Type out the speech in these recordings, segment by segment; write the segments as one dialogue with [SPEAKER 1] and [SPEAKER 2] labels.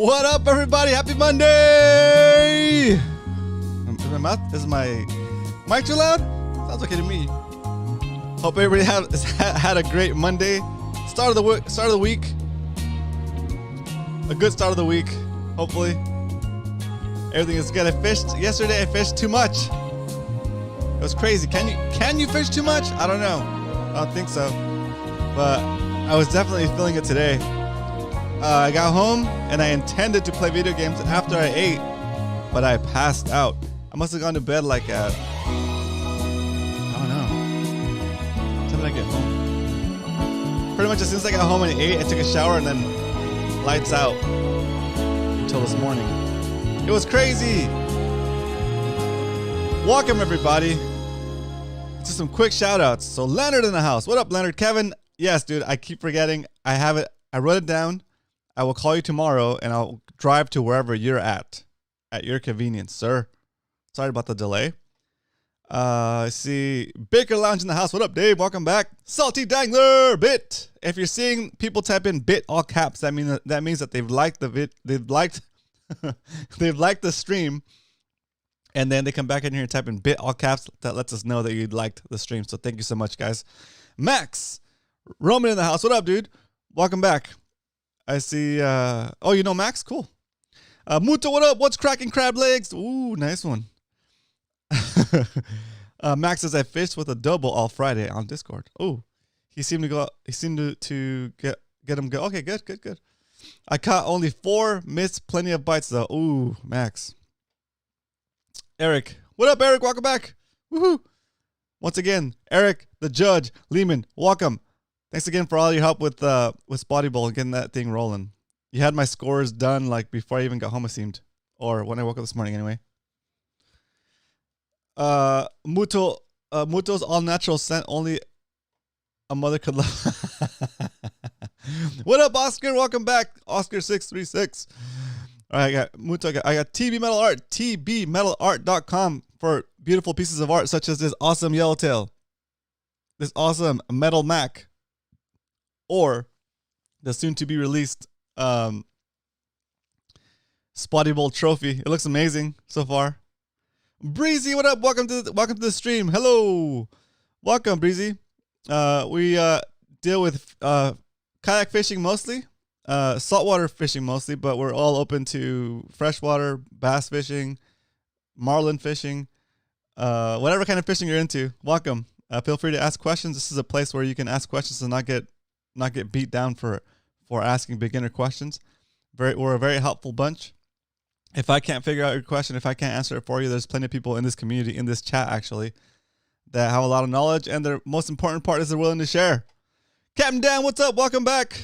[SPEAKER 1] What up, everybody? Happy Monday! Is my mic too loud? Sounds okay to me. Hope everybody had a great Monday. Start of the week. A good start of the week. Hopefully, everything is good. I fished yesterday. I fished too much. It was crazy. Can you fish too much? I don't know. I don't think so. But I was definitely feeling it today. I got home and I intended to play video games after I ate, but I passed out. I must have gone to bed like at, I don't know. What time did I get home? Pretty much as soon as I got home and I ate, I took a shower and then lights out until this morning. It was crazy. Welcome, everybody, to some quick shout outs. So Leonard in the house. What up, Leonard? Kevin? Yes, dude. I keep forgetting. I have it. I wrote it down. I will call you tomorrow and I'll drive to wherever you're at your convenience, sir. Sorry about the delay. I see Baker Lounge in the house. What up, Dave? Welcome back. Salty Dangler Bit. If you're seeing people type in bit all caps, that means that they've liked the vid. They've liked the stream, and then they come back in here and type in bit all caps. That lets us know that you liked the stream. So thank you so much, guys. Max Roman in the house. What up, dude? Welcome back. I see. Oh, you know Max? Cool. Muto, what up? What's cracking, crab legs? Ooh, nice one. Max says I fished with a double all Friday on Discord. Oh, he seemed to go. He seemed to get him go. Okay, good. I caught only 4, missed plenty of bites though. Ooh, Max. Eric, what up, Eric? Welcome back. Woohoo! Once again, Eric, the judge, Lehman, welcome. Thanks again for all your help with Spotty Bowl and getting that thing rolling. You had my scores done like before I even got home, it seemed, or when I woke up this morning, anyway. Muto's all natural scent only a mother could love. What up, Oscar? Welcome back, Oscar636. All right, I got Muto. I got TB Metal Art, tbmetalart.com for beautiful pieces of art such as this awesome yellowtail, this awesome metal Mac, or the soon-to-be-released Spotty Bowl trophy. It looks amazing so far. Breezy, what up? Welcome to the stream. Hello, welcome, Breezy. We deal with kayak fishing mostly, saltwater fishing mostly, but we're all open to freshwater, bass fishing, marlin fishing, whatever kind of fishing you're into. Welcome. Feel free to ask questions. This is a place where you can ask questions and not get beat down for asking beginner questions. We're a very helpful bunch. If I can't figure out your question, if I can't answer it for you, there's plenty of people in this community, in this chat actually, that have a lot of knowledge, and the most important part is they're willing to share. Captain Dan, what's up? Welcome back.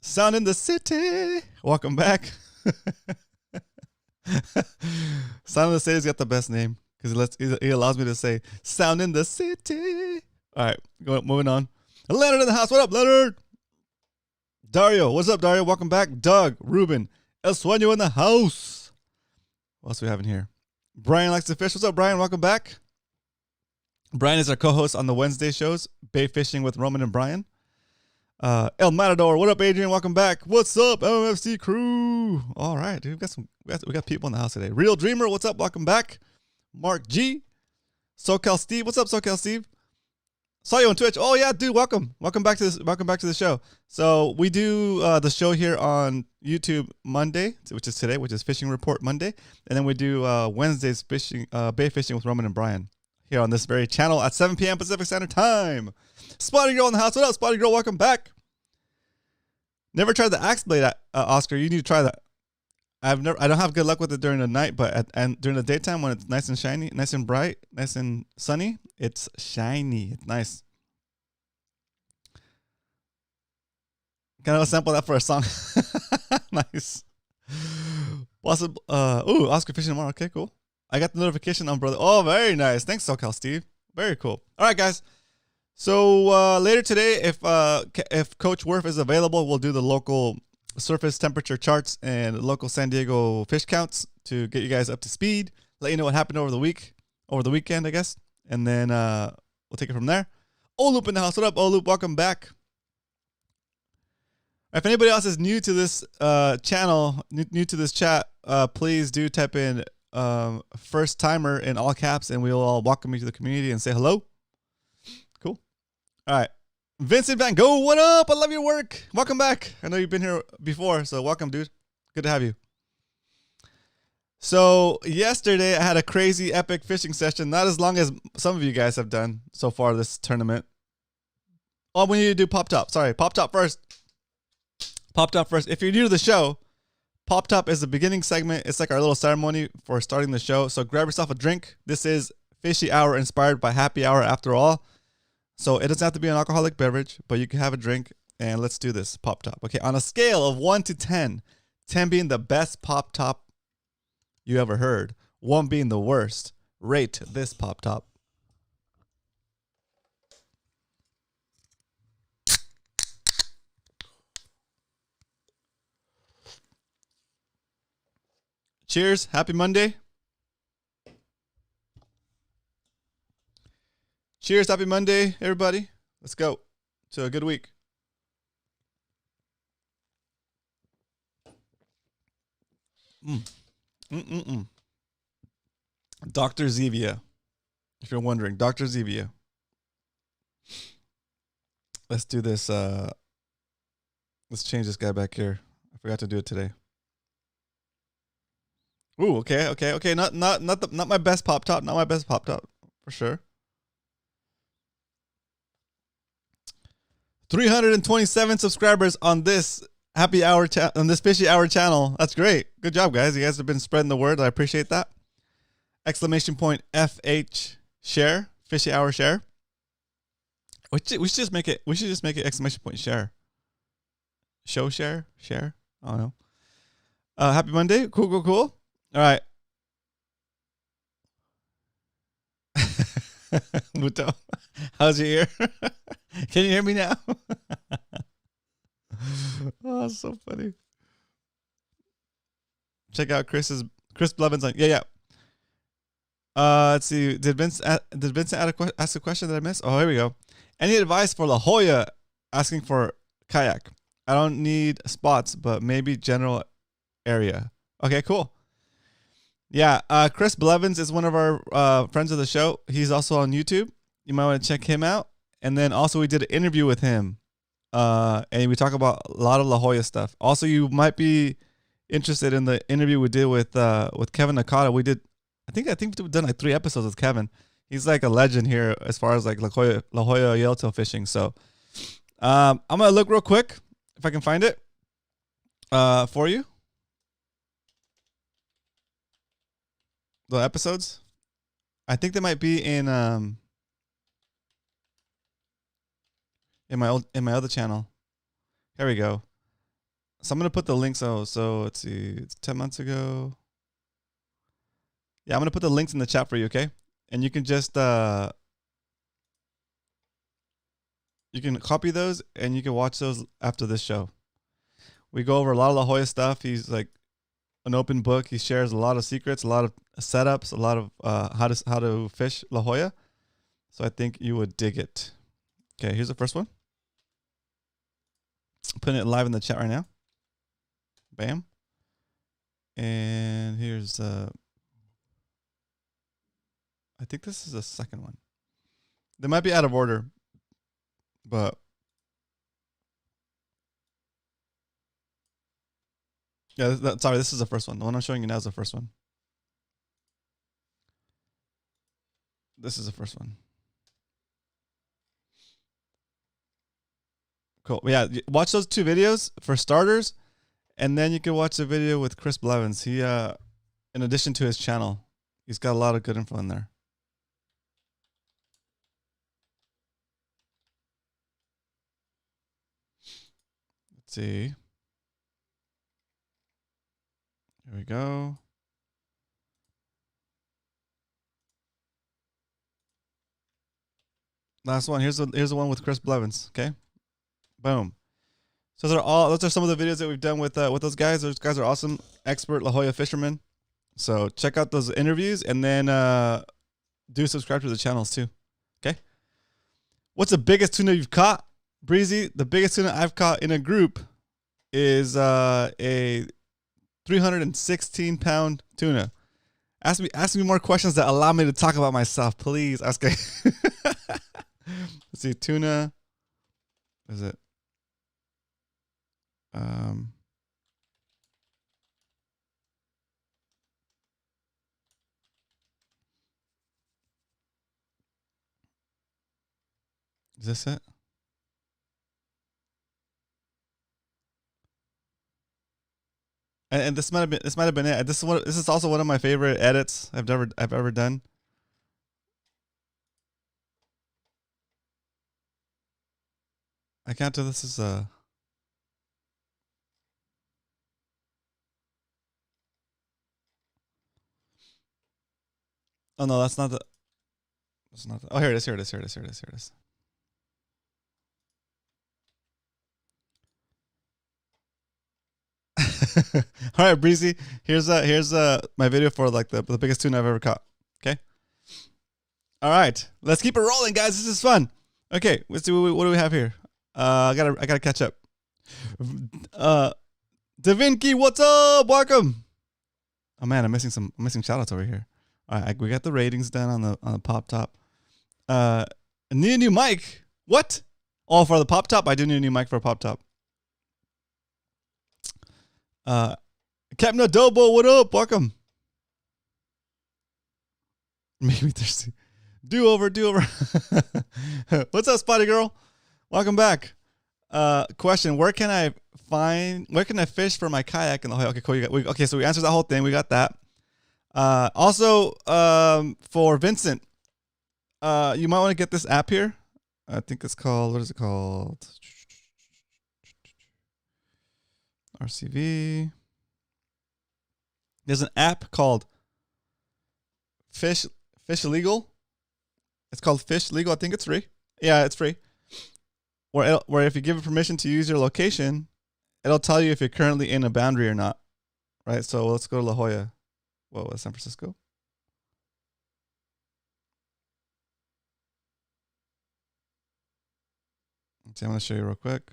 [SPEAKER 1] Sound in the City. Welcome back. Sound in the City's got the best name because he allows me to say Sound in the City. All right, moving on. Leonard in the house. What up, Leonard? Dario. What's up, Dario? Welcome back. Doug, Ruben, El Sueño in the house. What else do we have in here? Brian likes to fish. What's up, Brian? Welcome back. Brian is our co-host on the Wednesday shows, Bait Fishing with Roman and Brian. El Matador. What up, Adrian? Welcome back. What's up, MMFC crew? All right, dude. We got people in the house today. Real Dreamer. What's up? Welcome back. Mark G. SoCal Steve. What's up, SoCal Steve? Saw you on Twitch. Oh yeah, dude. Welcome back to this. Welcome back to the show. So we do the show here on YouTube Monday, which is today, which is Fishing Report Monday, and then we do Wednesdays Bait Fishing with Roman and Brian here on this very channel at 7 p.m. Pacific Standard Time. Spotty Girl in the house. What up, Spotty Girl? Welcome back. Never tried the axe blade, Oscar. You need to try that. I don't have good luck with it during the night, but during the daytime when it's nice and shiny, nice and bright, nice and sunny, it's shiny. It's nice. Can I sample that for a song? Nice. Possible. Oscar fishing tomorrow. Okay, cool. I got the notification on, brother. Oh, very nice. Thanks, SoCal Steve. Very cool. All right, guys. So later today, if Coach Werf is available, we'll do the local surface temperature charts and local San Diego fish counts to get you guys up to speed, let you know what happened over the weekend, I guess, and then we'll take it from there. Oloop in the house. What up, Oloop? Welcome back. If anybody else is new to this channel, new to this chat, please do type in first timer in all caps, and we'll all welcome you to the community and say hello. Cool. All right. Vincent Van Gogh, what up? I love your work. Welcome back. I know you've been here before, so welcome, dude. Good to have you. So yesterday I had a crazy epic fishing session, not as long as some of you guys have done so far this tournament. Oh, we need to do Pop Top. Sorry, Pop Top first. Pop Top first. If you're new to the show, Pop Top is the beginning segment. It's like our little ceremony for starting the show. So grab yourself a drink. This is Fishy Hour inspired by Happy Hour after all. So it doesn't have to be an alcoholic beverage, but you can have a drink, and let's do this Pop Top. Okay, on a scale of 1 to 10, 10 being the best Pop Top you ever heard, 1 being the worst, rate this Pop Top. Cheers. Happy Monday. Cheers. Happy Monday, everybody. Let's go to a good week. Dr. Zevia. If you're wondering, Dr. Zevia. Let's do this. Let's change this guy back here. I forgot to do it today. Ooh, okay. Not my best Pop Top. Not my best Pop Top for sure. 327 subscribers on this Happy Hour on this Fishy Hour channel. That's great. Good job, guys. You guys have been spreading the word. I appreciate that. Exclamation point FH share. Fishy Hour share. We should just make it. We should just make it exclamation point share. Show share. I don't know. Happy Monday. Cool. All right. Muto, how's your ear? Can you hear me now? Oh, so funny. Check out Chris Blevins on. Yeah. Let's see. Did Vincent ask a question that I missed? Oh, here we go. Any advice for La Jolla asking for kayak? I don't need spots, but maybe general area. Okay, cool. Yeah, Chris Blevins is one of our friends of the show. He's also on YouTube. You might want to check him out. And then also we did an interview with him, and we talk about a lot of La Jolla stuff. Also, you might be interested in the interview we did with Kevin Nakata. We did, I think we've done like 3 episodes with Kevin. He's like a legend here as far as like La Jolla yellowtail fishing. So I'm gonna look real quick if I can find it for you. The episodes, I think they might be in my other channel. Here we go. So I'm gonna put the links. So let's see. It's 10 months ago. Yeah, I'm gonna put the links in the chat for you. Okay, and you can just you can copy those and you can watch those after this show. We go over a lot of La Jolla stuff. He's like an open book. He shares a lot of secrets, a lot of setups, a lot of how to fish La Jolla. So I think you would dig it. Okay, here's the first one. I'm putting it live in the chat right now. Bam. And here's I think this is the second one. They might be out of order, but yeah, sorry, this is the first one. The one I'm showing you now is the first one. This is the first one. Cool. Yeah, watch those 2 videos for starters, and then you can watch the video with Chris Blevins. He, in addition to his channel, he's got a lot of good info in there. Let's see. Here we go. Last one. Here's the one with Chris Blevins. Okay. Boom. So those are some of the videos that we've done with those guys. Those guys are awesome, expert La Jolla fishermen. So check out those interviews and then do subscribe to the channels too. Okay. What's the biggest tuna you've caught, Breezy? The biggest tuna I've caught in a group is a 316-pound tuna. Ask me more questions that allow me to talk about myself, please. Let's see, tuna. What is it? Is this it? And this might have been it. This is also one of my favorite edits I've ever done. I can't tell this is oh no, that's not the oh, here it is. All right, Breezy. Here's my video for like the biggest tuna I've ever caught. Okay. All right, let's keep it rolling, guys. This is fun. Okay, let's see what do we have here. I gotta catch up. Davinci, what's up? Welcome. Oh man, I'm missing shout outs over here. All right, we got the ratings done on the pop top. Need a new mic. What? Oh, for the pop top, I do need a new mic for a pop top. Captain Adobo, what up? Welcome. Maybe thirsty. Do over. What's up, Spotty Girl? Welcome back. Question: Where can I fish for my kayak in the Ohio? Okay, cool. Okay, so we answered that whole thing. We got that. Also, for Vincent, you might want to get this app here. I think it's called, what is it called? RCV. There's an app called Fish Legal. It's called Fish Legal. I think it's free. Yeah, it's free. Where if you give it permission to use your location, it'll tell you if you're currently in a boundary or not. Right? So let's go to La Jolla. What was San Francisco? Okay, I'm going to show you real quick.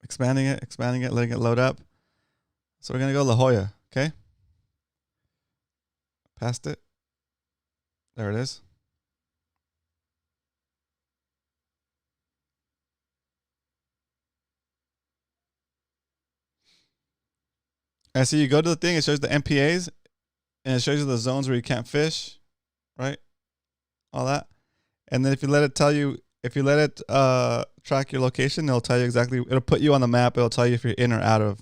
[SPEAKER 1] Expanding it, letting it load up. So we're going to go La Jolla, okay? Past it. There it is. And so you go to the thing, it shows the MPAs, and it shows you the zones where you can't fish, right? All that. And then if you let it track your location, it'll tell you exactly, it'll put you on the map, it'll tell you if you're in or out of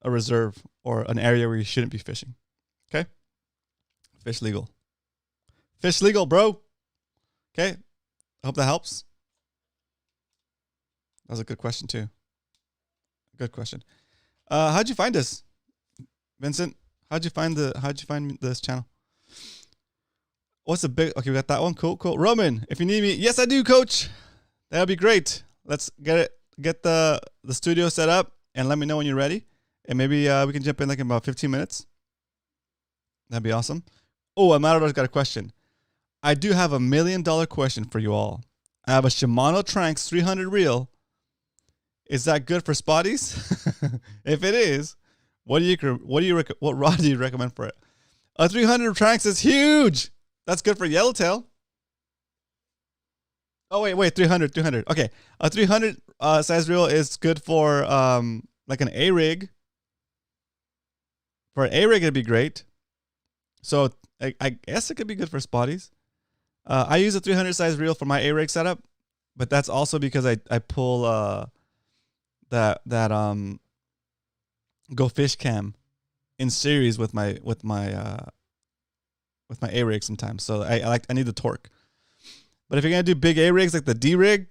[SPEAKER 1] a reserve or an area where you shouldn't be fishing. Okay? Fish legal. Fish legal, bro. Okay? I hope that helps. That was a good question too. Good question. How'd you find us, Vincent? How'd you find this channel? What's the big? Okay, we got that one. Cool. Roman, if you need me, yes, I do, Coach. That'd be great. Let's get the studio set up and let me know when you're ready, and maybe we can jump in like in about 15 minutes. That'd be awesome. Oh, Amado's got a question. I do have $1 million question for you all. I have a Shimano Tranx 300 reel. Is that good for spotties? If it is, what rod do you recommend for it? A 300 Tranx is huge. That's good for yellowtail. Oh wait, 300. Okay, a 300 size reel is good for like an A rig. For an A rig, it'd be great. So I guess it could be good for spotties. I use a 300 size reel for my A rig setup, but that's also because I pull that Go Fish Cam in series with my A rig sometimes. So I need the torque. But if you're gonna do big A rigs like the D rig,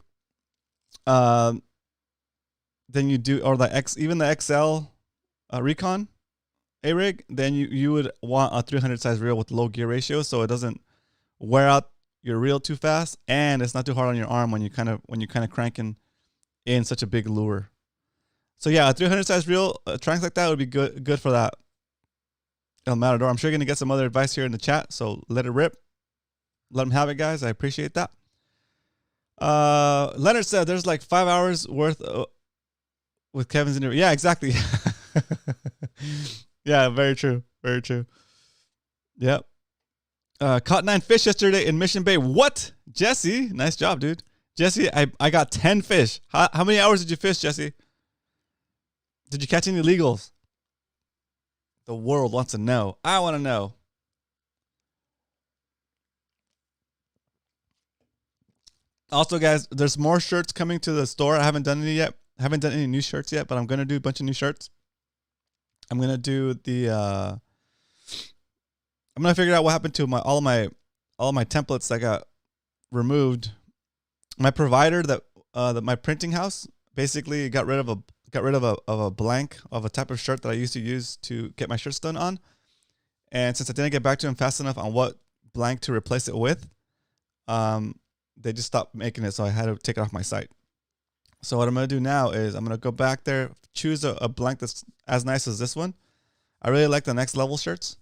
[SPEAKER 1] then you do, or even the XL Recon A rig, then you would want a 300 size reel with low gear ratio, so it doesn't wear out your reel too fast, and it's not too hard on your arm when you kind of cranking in such a big lure. So yeah, a 300 size reel, Tranx like that would be good for that. El Matador. I'm sure you're gonna get some other advice here in the chat, so let it rip. let them have it, guys. I appreciate that. Leonard said there's like 5 hours worth with Kevin's interview. Yeah, exactly. Yeah, very true. Very true. Yep. Caught 9 fish yesterday in Mission Bay. What? Jesse, nice job, dude. Jesse, I got 10 fish. How many hours did you fish, Jesse? Did you catch any illegals? The world wants to know. I want to know. Also, guys, there's more shirts coming to the store. I haven't done any yet. I haven't done any new shirts yet, but I'm going to do a bunch of new shirts. I'm going to do the I'm going to figure out what happened to all of my templates that got removed. My provider that my printing house basically got rid of a blank of a type of shirt that I used to use to get my shirts done on. And since I didn't get back to him fast enough on what blank to replace it with, they just stopped making it, so I had to take it off my site. So what I'm going to do now is I'm going to go back there, choose a blank that's as nice as this one. I really like the Next Level shirts.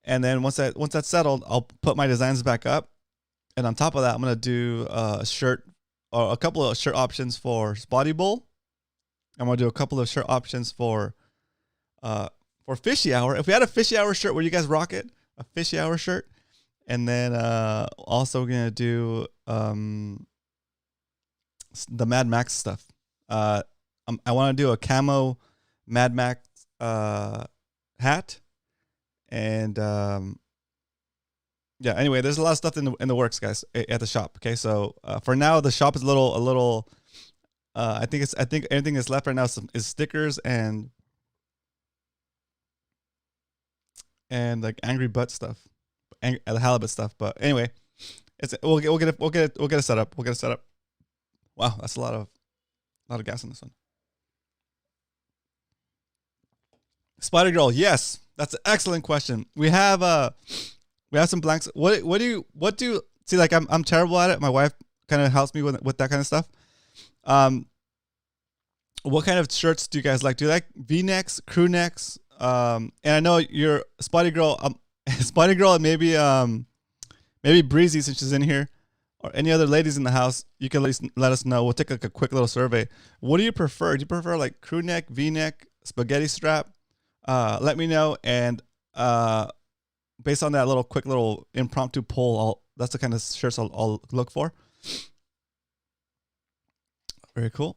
[SPEAKER 1] And then once that's settled, I'll put my designs back up. And on top of that, I'm going to do a shirt or a couple of shirt options for Spotty Bowl. I'm going to do a couple of shirt options for Fishy Hour. If we had a Fishy Hour shirt, would you guys rock it? A Fishy Hour shirt. And then also going to do the Mad Max stuff. I want to do a camo Mad Max hat. And yeah, anyway, there's a lot of stuff in the works, guys, at the shop. Okay, so for now, the shop is a little. I think anything that's left right now is stickers and like Angry Butt stuff, the halibut stuff. But anyway, we'll get it set up. We'll get it set up. Wow, that's a lot of gas on this one. Spider Girl, yes, that's an excellent question. We have some blanks. What do you see? Like I'm terrible at it. My wife kind of helps me with that kind of stuff. What kind of shirts do you guys like? Do you like V-necks, crew necks? And I know you're Spotty Girl, Spotty Girl, and maybe Breezy, since she's in here, or any other ladies in the house. You can at least let us know. We'll take like a quick little survey. What do you prefer? Do you prefer like crew neck, V-neck, spaghetti strap? Let me know, and based on that quick little impromptu poll, that's the kind of shirts I'll look for. Very cool.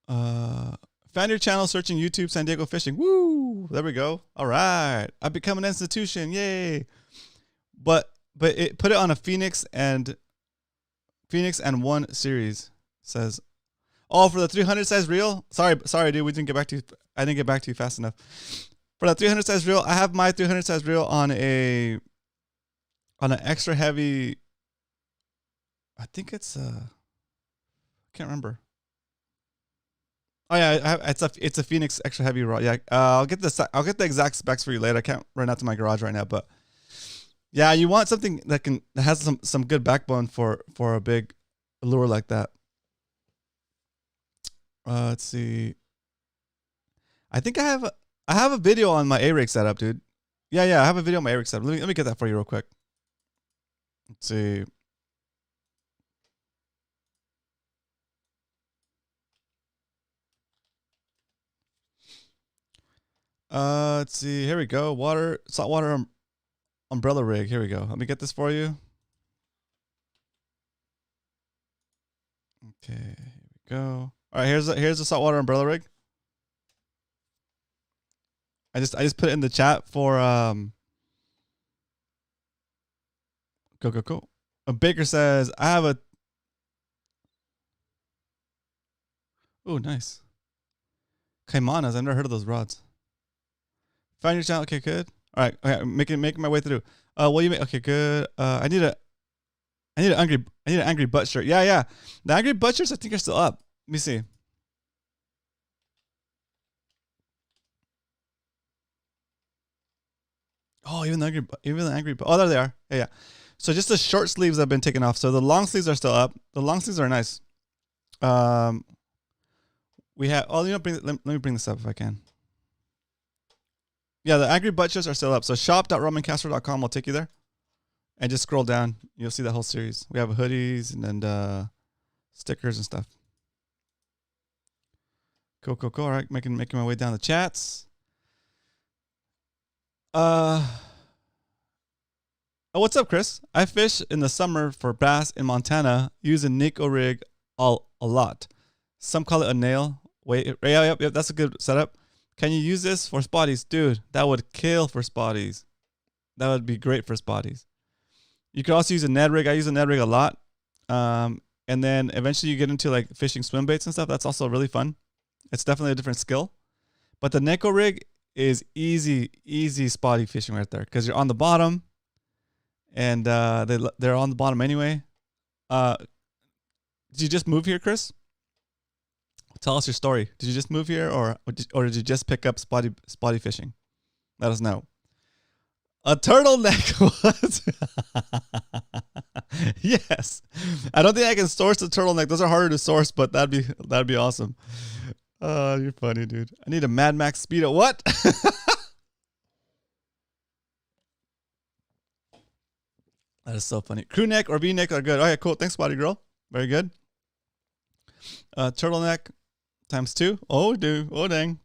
[SPEAKER 1] Found your channel searching YouTube San Diego Fishing. Woo! There we go. All right. I've become an institution. Yay. But put it on a Phoenix and 1 series. Says, oh, for the 300 size reel. Sorry, dude. We didn't get back to you. I didn't get back to you fast enough. For the 300 size reel, I have my 300 size reel on an extra heavy. I think it's I can't remember. Oh yeah, it's a Phoenix extra heavy rod. Yeah, I'll get the exact specs for you later. I can't run out to my garage right now, but yeah, you want something that has some good backbone for a big lure like that. Let's see. I think I have a video on my A-rig setup, dude. Yeah, I have a video on my A-rig setup. Let me get that for you real quick. Let's see. Let's see. Here we go. Saltwater umbrella rig. Here we go. Let me get this for you. Okay, here we go. All right, here's the saltwater umbrella rig. I just put it in the chat for go. Baker says I have a. Oh, nice. Caimanas. I've never heard of those rods. Find your channel. Okay, good. All right. Okay, making my way through. What do you make? Okay, good. I need an angry butt shirt. Yeah. The angry butt shirts I think are still up. Let me see. Oh, even the angry. Oh, there they are. Yeah. So just the short sleeves have been taken off. So the long sleeves are still up. The long sleeves are nice. We have. Oh, let me bring this up if I can. Yeah, the angry butt shirts are still up. So shop.romancastro.com will take you there. and just scroll down. You'll see the whole series. We have hoodies and then stickers and stuff. Cool. All right, making my way down the chats. Oh, what's up, Chris? I fish in the summer for bass in Montana. Use a Nico rig a lot. Some call it a nail. Wait, yep. That's a good setup. Can you use this for spotties, dude? That would kill for spotties. That would be great for spotties. You could also use a Ned rig. I use a Ned rig a lot. And then eventually you get into like fishing swim baits and stuff. That's also really fun. It's definitely a different skill. But the Neko rig is easy spotty fishing right there because you're on the bottom, and they're on the bottom anyway. Did you just move here, Chris? Tell us your story. Did you just move here, or did you just pick up spotty fishing? Let us know. A turtleneck was yes. I don't think I can source a turtleneck. Those are harder to source, but that'd be awesome. Oh, you're funny, dude. I need a Mad Max Speedo. What? That is so funny. Crew neck or V-neck are good. Oh, yeah, cool. Thanks, Spotty Girl. Very good. Turtleneck ×2. Oh, dude. Oh, dang.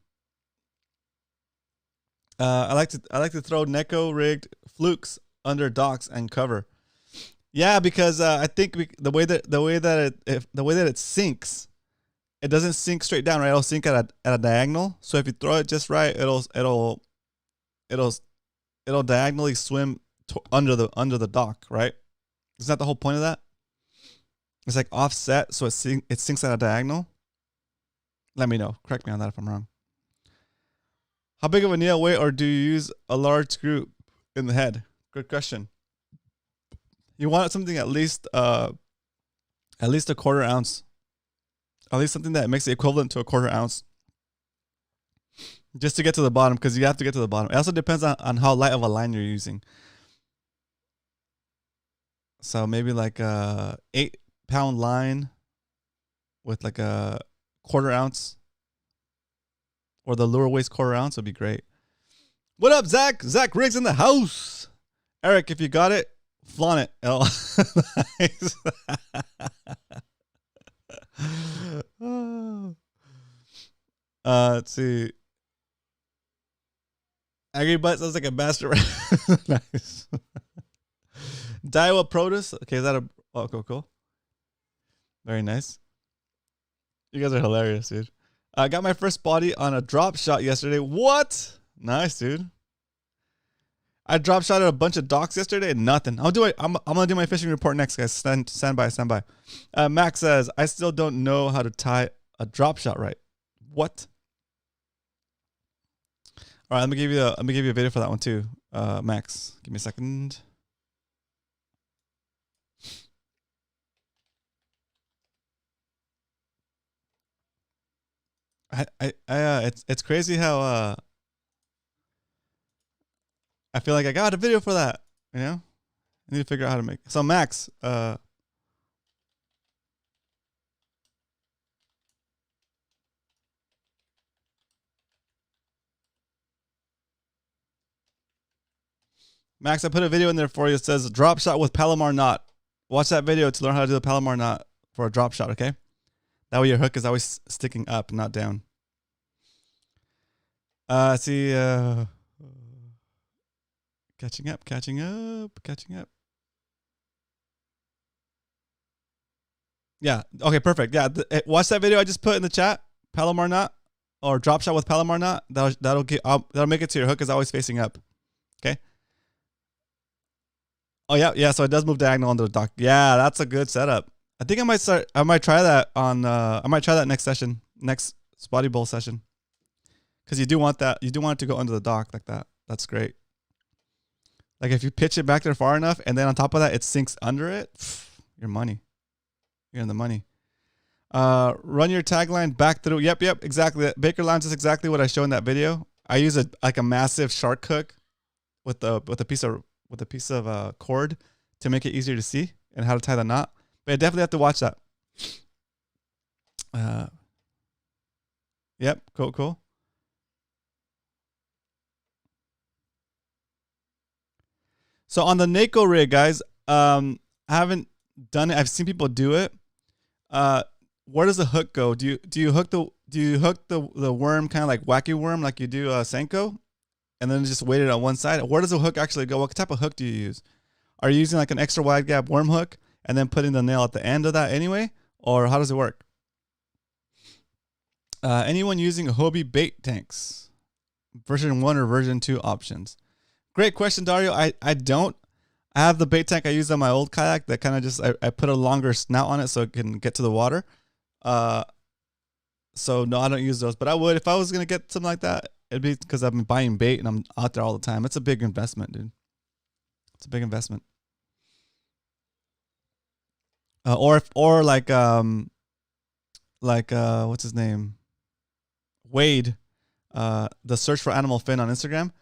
[SPEAKER 1] I like to throw Neko rigged flukes under docks and cover. Yeah, because I think the way that it sinks, it doesn't sink straight down, right? It'll sink at a diagonal. So if you throw it just right, it'll diagonally swim under the dock, right? Isn't that the whole point of that? It's like offset, so it sinks at a diagonal. Let me know. Correct me on that if I'm wrong. How big of a nail weight, or do you use a large screw in the head? Good question. You want something at least a quarter ounce. At least something that makes it equivalent to a quarter ounce. Just to get to the bottom, because you have to get to the bottom. It also depends on how light of a line you're using. So maybe like a 8-pound line with like a quarter ounce, or the lure weighs quarter ounce would be great. What up, Zach? Zach Riggs in the house. Eric, if you got it, flaunt it. L. Nice. Let's see. Angry Butt sounds like a bastard. Nice. Daiwa Produce. Okay, is that a... Oh, cool. Very nice. You guys are hilarious, dude. I got my first spotty on a drop shot yesterday. What? Nice, dude. I drop shot at a bunch of docks yesterday and nothing. I'm gonna do my fishing report next, guys. Stand by. Max says, I still don't know how to tie a drop shot right. What? All right, let me give you a video for that one too. Max, give me a second. It's crazy how I feel like I got a video for that. You know, I need to figure out how to make it. So Max, I put a video in there for you. It says drop shot with Palomar knot. Watch that video to learn how to do the Palomar knot for a drop shot, okay? That way your hook is always sticking up, not down. See, catching up. Yeah, okay, perfect. Yeah, watch that video I just put in the chat, Palomar knot, or drop shot with Palomar knot. That'll make it to your hook is always facing up, okay? Oh yeah. So it does move diagonal under the dock. Yeah, that's a good setup. I think I might try that on. I might try that next Spotty Bowl session. Because you do want that. You do want it to go under the dock like that. That's great. Like if you pitch it back there far enough, and then on top of that, it sinks under it. You're money. You're in the money. Run your tagline back through. Yep, exactly. Baker lines is exactly what I showed in that video. I use a massive shark hook with a piece of cord to make it easier to see and how to tie the knot. But I definitely have to watch that. Yep, cool. So on the Nako rig, guys, I haven't done it. I've seen people do it. Where does the hook go? Do you hook the worm kind of like wacky worm like you do Senko, and then just weight it on one side? Where does the hook actually go? What type of hook do you use? Are you using like an extra wide gap worm hook and then putting the nail at the end of that anyway, or how does it work? Anyone using Hobie bait tanks, version 1 or version 2 options? Great question, Dario. I don't. I have the bait tank I used on my old kayak that kind of just I put a longer snout on it so it can get to the water. So no, I don't use those, but I would if I was gonna get something like that. It'd be because I've been buying bait and I'm out there all the time. It's a big investment, dude. It's a big investment. Or what's his name? Wade, the search for animal fin on Instagram.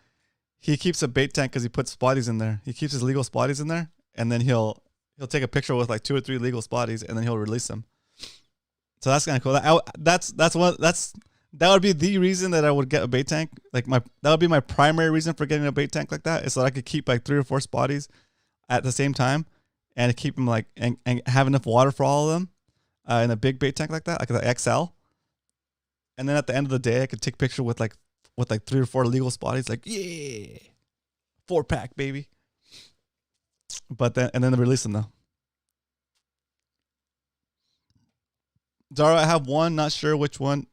[SPEAKER 1] He keeps a bait tank because he puts spotties in there. He keeps his legal spotties in there, and then he'll take a picture with like 2 or 3 legal spotties, and then he'll release them. So that's kind of cool. That would be the reason that I would get a bait tank. That would be my primary reason for getting a bait tank like that, is so that I could keep like 3 or 4 spotties at the same time, and keep them like and have enough water for all of them in a big bait tank like that, like the XL. And then at the end of the day, I could take a picture with like 3 or 4 legal spotties, like, yeah, 4-pack, baby. But then release them though. Zara, I have one, not sure which one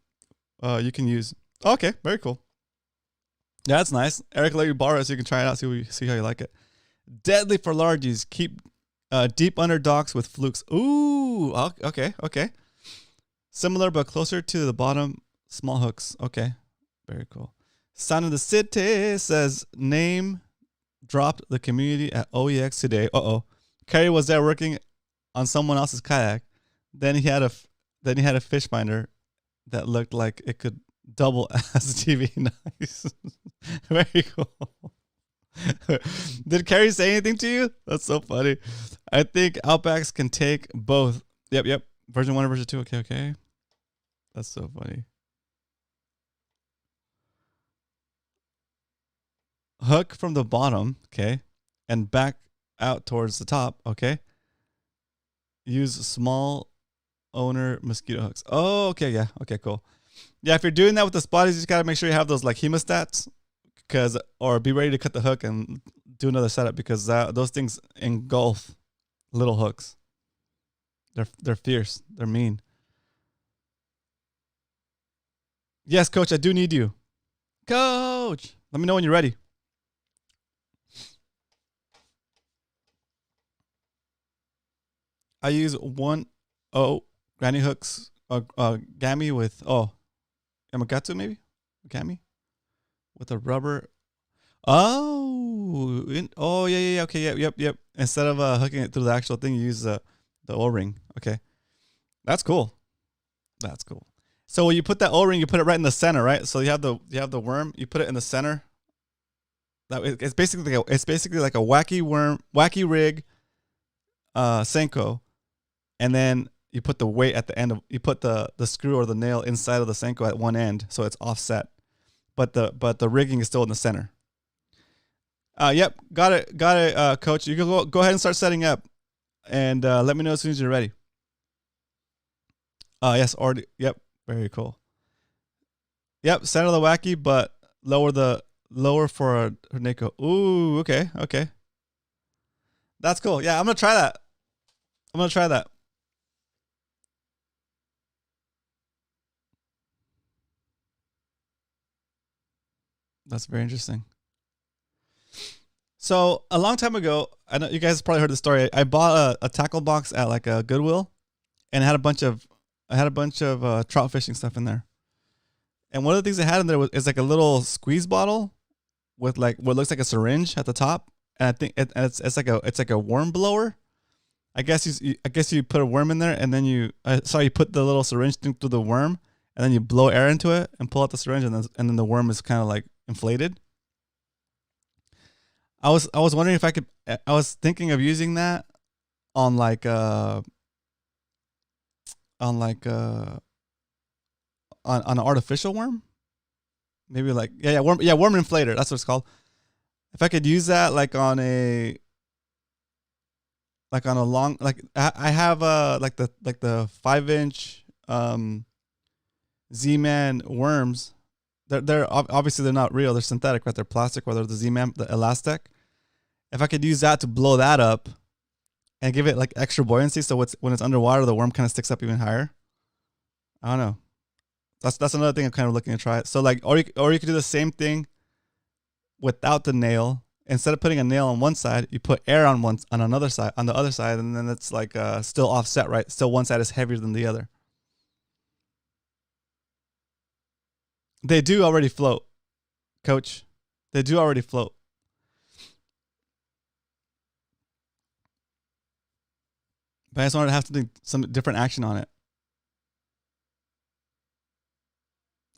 [SPEAKER 1] you can use. Okay, very cool. Yeah, that's nice. Eric let you borrow it so you can try it out, see how you like it. Deadly for largies. Keep deep under docks with flukes. Ooh, okay. Similar but closer to the bottom. Small hooks. Okay, very cool. Son of the City says name dropped the community at OEX today. Kerry was there working on someone else's kayak. Then he had a fish finder that looked like it could double as a TV. Nice. Very cool. Did Kerry say anything to you? That's so funny. I think Outbacks can take both. Yep. Version 1 or version 2. Okay. That's so funny. Hook from the bottom, okay, and back out towards the top, okay. Use small owner mosquito hooks. Oh, okay, yeah, okay, cool. Yeah, if you're doing that with the spotties, you just gotta make sure you have those like hemostats, or be ready to cut the hook and do another setup, because those things engulf little hooks. They're fierce. They're mean. Yes, coach, I do need you. Coach, let me know when you're ready. I use 1.0 granny hooks, gammy with Yamagatsu maybe, gammy with a rubber. Yeah, okay, yep. Instead of hooking it through the actual thing, you use the O-ring. Okay, that's cool. So when you put that O-ring, you put it right in the center, right? So you have the worm, you put it in the center. It's basically like a wacky rig, Senko. And then you put the weight at the end you put the screw or the nail inside of the Senko at one end, so it's offset. But the rigging is still in the center. Yep, got it, coach. You can go ahead and start setting up, and let me know as soon as you're ready. Yes, already. Yep, very cool. Yep, center the wacky, but lower for her Nako. Ooh, okay. That's cool. Yeah, I'm gonna try that. That's very interesting. So a long time ago, I know you guys probably heard the story. I bought a tackle box at like a Goodwill, and it had a bunch of trout fishing stuff in there. And one of the things they had in there is like a little squeeze bottle with like what looks like a syringe at the top, and I think it's like a worm blower. I guess you put a worm in there, and then you put the little syringe thing through the worm, and then you blow air into it and pull out the syringe, and then the worm is kind of like inflated. I was wondering if I could. I was thinking of using that on an artificial worm, maybe like worm inflator. That's what it's called. If I could use that like on a like on a long, like I have like the 5-inch Z-Man worms. They're obviously they're not real. They're synthetic, right? They're plastic, whether the Z-Man, the elastic. If I could use that to blow that up and give it like extra buoyancy, so when it's underwater, the worm kind of sticks up even higher. I don't know. That's another thing I'm kind of looking to try. So like, or you could do the same thing without the nail. Instead of putting a nail on one side, you put air on another side, on the other side, and then it's like still offset, right? Still one side is heavier than the other. They do already float, Coach. They do already float. But I just wanted to have to do some different action on it.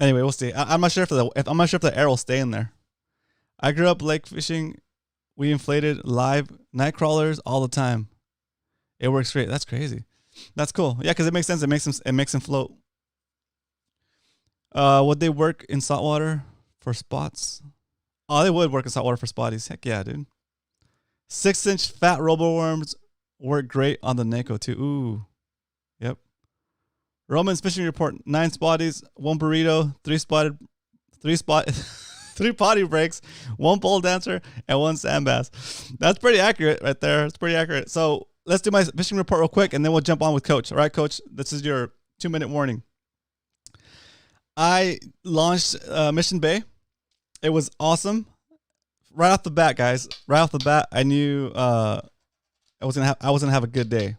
[SPEAKER 1] Anyway, we'll see. I'm not sure if the air will stay in there. I grew up lake fishing. We inflated live night crawlers all the time. It works great. That's crazy. That's cool. Yeah, because it makes sense. It makes them float. Would they work in saltwater for spots? Oh, they would work in saltwater for spotties. Heck yeah, dude. 6-inch fat roboworms work great on the Neko too. Ooh. Yep. Roman's fishing report: 9 spotties, 1 burrito, 3 potty breaks, 1 pole dancer, and 1 sand bass. That's pretty accurate right there. It's pretty accurate. So let's do my fishing report real quick, and then we'll jump on with Coach. All right, Coach, this is your 2-minute warning. I launched Mission Bay. It was awesome. Right off the bat, guys. Right off the bat, I knew I was gonna have a good day.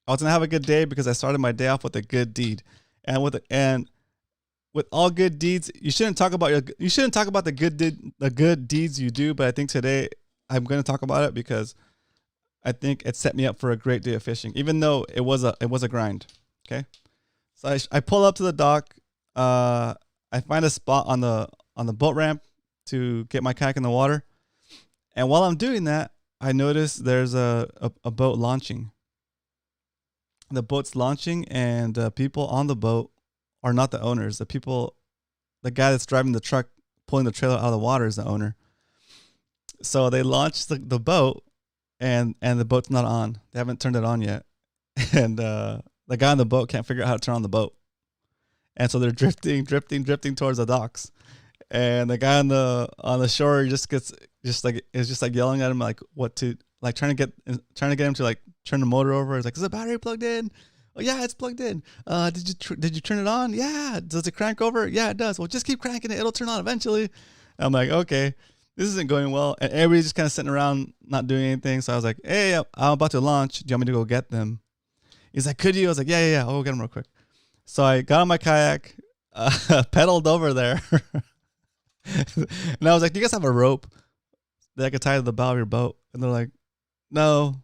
[SPEAKER 1] I was gonna have a good day because I started my day off with a good deed, and with all good deeds, you shouldn't talk about the good deeds you do. But I think today I'm going to talk about it because I think it set me up for a great day of fishing, even though it was a grind. Okay, so I pull up to the dock. I find a spot on the boat ramp to get my kayak in the water, and while I'm doing that, I notice there's a boat launching. The boat's launching, and people on the boat are not the owners. The guy that's driving the truck, pulling the trailer out of the water, is the owner. So they launched the boat, and the boat's not on. They haven't turned it on yet, and the guy on the boat can't figure out how to turn on the boat, and so they're drifting towards the docks, and the guy on the shore is just yelling at him like what to like trying to get him to like turn the motor over. It's like, is the battery plugged in? Oh yeah, it's plugged in. Did you turn it on? Yeah. Does it crank over? Yeah, it does. Well, just keep cranking it. It'll turn on eventually. I'm like, okay, this isn't going well. And everybody's just kind of sitting around not doing anything. So I was like, hey, I'm about to launch. Do you want me to go get them? He's like, could you? I was like, yeah. I'll go get them real quick. So I got on my kayak, pedaled over there, and I was like, do you guys have a rope that I could tie to the bow of your boat? And they're like, no.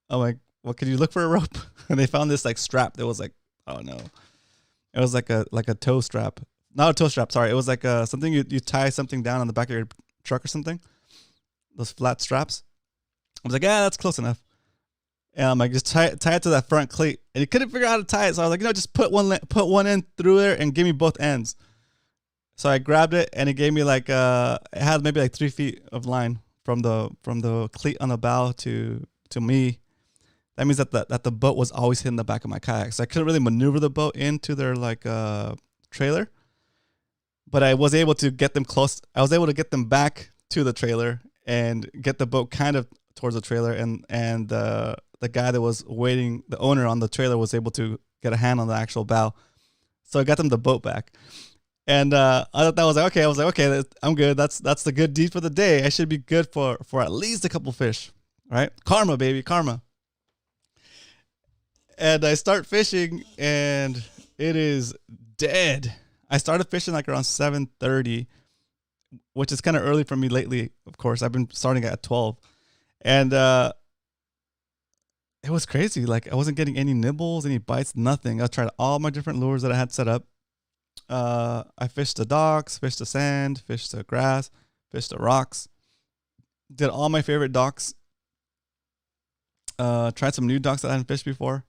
[SPEAKER 1] I'm like, well, could you look for a rope? And they found this like strap that was like, oh no, it was like a tow strap, not a tow strap. Sorry, it was like something you tie something down on the back of your truck or something. Those flat straps. I was like, yeah, that's close enough. And I'm like, just tie it to that front cleat. And he couldn't figure out how to tie it, so I was like, just put one end through there and give me both ends. So I grabbed it, and it gave me like it had maybe like 3 feet of line from the cleat on the bow to me. That means that the boat was always hitting the back of my kayak. So I couldn't really maneuver the boat into their like trailer. But I was able to get them close. I was able to get them back to the trailer and get the boat kind of towards the trailer. And the guy that was waiting, the owner on the trailer, was able to get a hand on the actual bow. So I got them the boat back. And I thought that was like, okay. I was like, okay, I'm good. That's the good deed for the day. I should be good for at least a couple fish. Right? Karma, baby. Karma. And I start fishing, and it is dead. I started fishing like around 7:30, which is kind of early for me lately. Of course, I've been starting at 12, and it was crazy. Like I wasn't getting any nibbles, any bites, nothing. I tried all my different lures that I had set up. I fished the docks, fished the sand, fished the grass, fished the rocks. Did all my favorite docks. Tried some new docks that I hadn't fished before.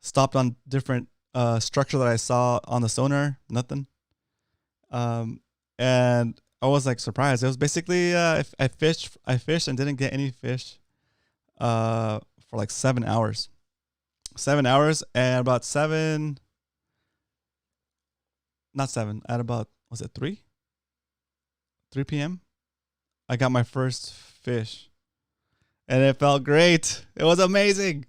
[SPEAKER 1] Stopped on different structure that I saw on the sonar. Nothing. And was like surprised. It was basically I fished and didn't get any fish for like 7 hours. 7 hours, and about 7, not 7, at about, was it 3 p.m. I got my first fish, and it felt great. It was amazing.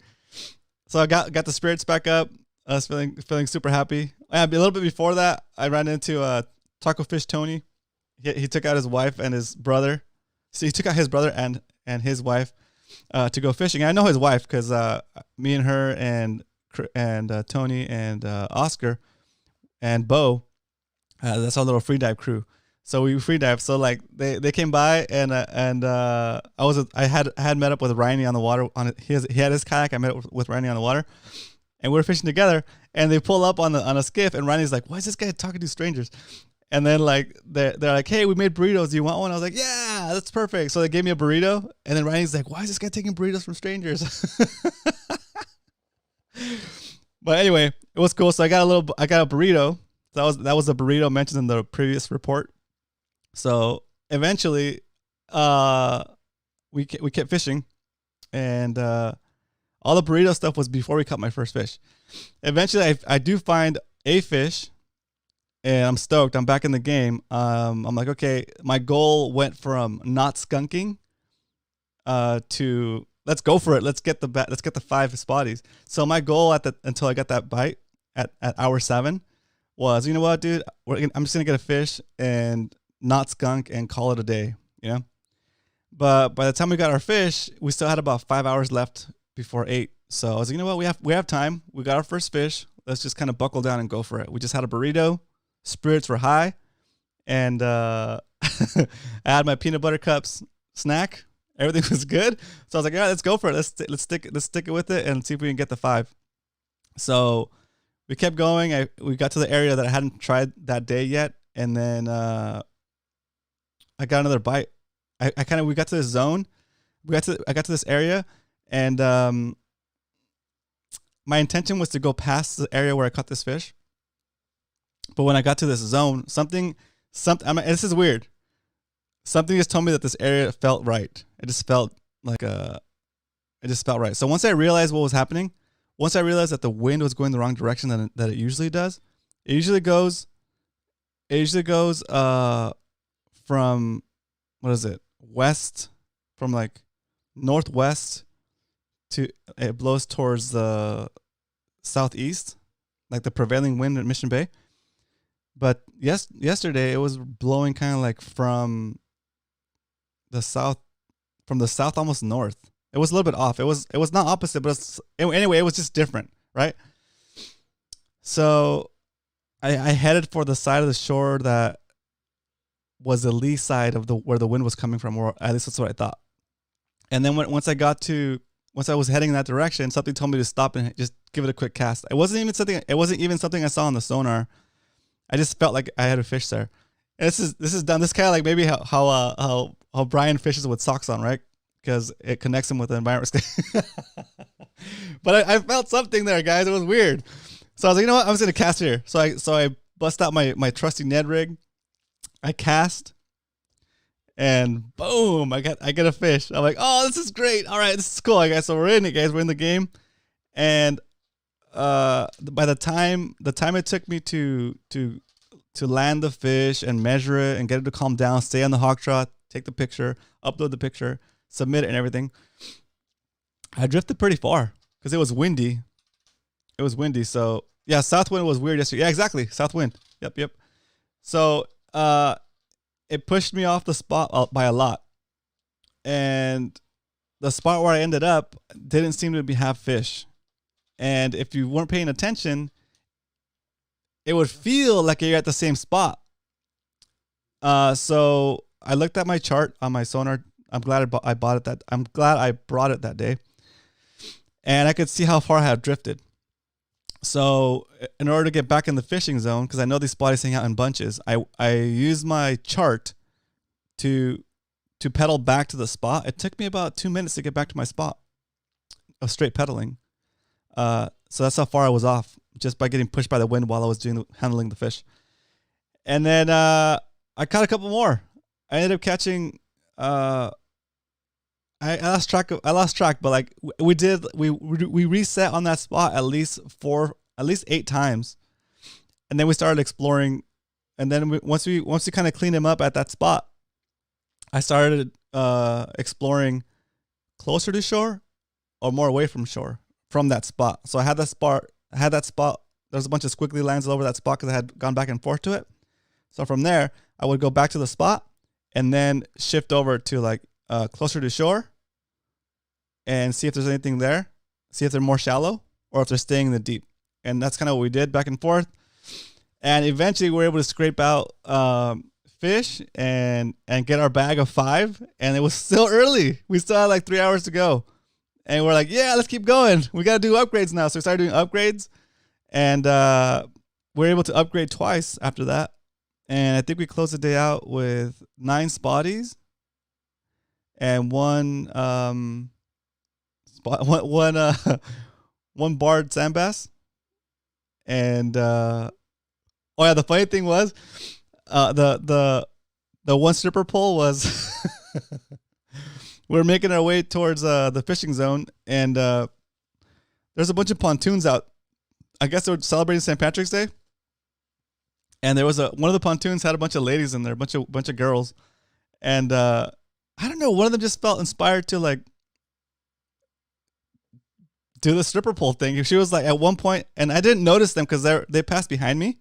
[SPEAKER 1] So I got the spirits back up. I was feeling super happy. A little bit before that, I ran into Taco Fish Tony. He took out his wife and his brother. So he took out his brother and his wife to go fishing. I know his wife because me and her and Tony and Oscar and Bo, that's our little free dive crew. So we free dive. So like they came by and I had met up with Ryan on the water. He had his kayak. I met up with Ryan on the water, and we were fishing together. And they pull up on a skiff, and Ryan's like, "Why is this guy talking to strangers?" And then like they're like, "Hey, we made burritos. Do you want one?" I was like, "Yeah, that's perfect." So they gave me a burrito, and then Ryan's like, "Why is this guy taking burritos from strangers?" But anyway, it was cool. So I got a burrito. So that was the burrito mentioned in the previous report. So eventually, we kept fishing, and all the burrito stuff was before we caught my first fish. Eventually, I do find a fish, and I'm stoked. I'm back in the game. I'm like, okay, my goal went from not skunking to let's go for it. Let's get the 5 spotties. So my goal until I got that bite at hour 7 was, you know what, dude, I'm just gonna get a fish and not skunk and call it a day, you know. But by the time we got our fish, we still had about 5 hours left before 8. So I was like, you know what, we have time. We got our first fish. Let's just kind of buckle down and go for it. We just had a burrito. Spirits were high, and I had my peanut butter cups snack. Everything was good. So I was like, all right, let's go for it. Let's stick it with it and see if we can get the 5. So we kept going. We got to the area that I hadn't tried that day yet, and then I got another bite. We got to this zone. I got to this area, and my intention was to go past the area where I caught this fish. But when I got to this zone, something. This is weird. Something just told me that this area felt right. It just felt right. So once I realized what was happening, once I realized that the wind was going the wrong direction that it usually does, it usually goes from, what is it? West, from like northwest to, it blows towards the southeast, like the prevailing wind at Mission Bay. But yesterday it was blowing kind of like from the south almost north. It was a little bit off. It was not opposite, but anyway, it was just different, right? So I headed for the side of the shore that was the lee side of where the wind was coming from, or at least that's what I thought. And then once I was heading in that direction, something told me to stop and just give it a quick cast. It wasn't even something I saw on the sonar. I just felt like I had a fish there. And this is done. This kind of like maybe how Brian fishes with socks on, right? Because it connects him with the environment. But I felt something there, guys. It was weird. So I was like, you know what? I'm just gonna cast here. So I bust out my trusty Ned rig. I cast, and boom! I get a fish. I'm like, oh, this is great. All right, this is cool, guys. So we're in it, guys. We're in the game, and by the time it took me to land the fish and measure it and get it to calm down, stay on the hawk trot, take the picture, upload the picture, submit it and everything, I drifted pretty far because it was windy. It was windy. So yeah, south wind was weird yesterday. Yeah, exactly. South wind. Yep. So it pushed me off the spot by a lot. And the spot where I ended up didn't seem to have fish. And if you weren't paying attention, it would feel like you're at the same spot. So I looked at my chart on my sonar. I'm glad I bought it I'm glad I brought it that day, and I could see how far I had drifted. So in order to get back in the fishing zone, because I know these spotties hang out in bunches, I used my chart to pedal back to the spot. It took me about 2 minutes to get back to my spot of straight pedaling. So that's how far I was off, just by getting pushed by the wind while I was handling the fish. And then I caught a couple more. I ended up catching. I lost track. I lost track, but like we reset on that spot at least 8 times, and then we started exploring. And then once we kind of cleaned him up at that spot, I started exploring closer to shore or more away from shore from that spot. So I had that spot. There's a bunch of squiggly lines all over that spot because I had gone back and forth to it. So from there, I would go back to the spot and then shift over to like closer to shore and see if there's anything there, see if they're more shallow or if they're staying in the deep. And that's kind of what we did, back and forth. And eventually we were able to scrape out fish and get our bag of 5. And it was still early. We still had like 3 hours to go. And we're like, yeah, let's keep going. We got to do upgrades now. So we started doing upgrades. And we were able to upgrade twice after that. And I think we closed the day out with 9 spotties and one barred sand bass. And the funny thing was, the one stripper pole was we were making our way towards the fishing zone, and there's a bunch of pontoons out. I guess they were celebrating St. Patrick's Day. And there was one of the pontoons had a bunch of ladies in there, a bunch of girls. And I don't know, one of them just felt inspired to like do the stripper pole thing. She was like at one point, and I didn't notice them because they passed behind me.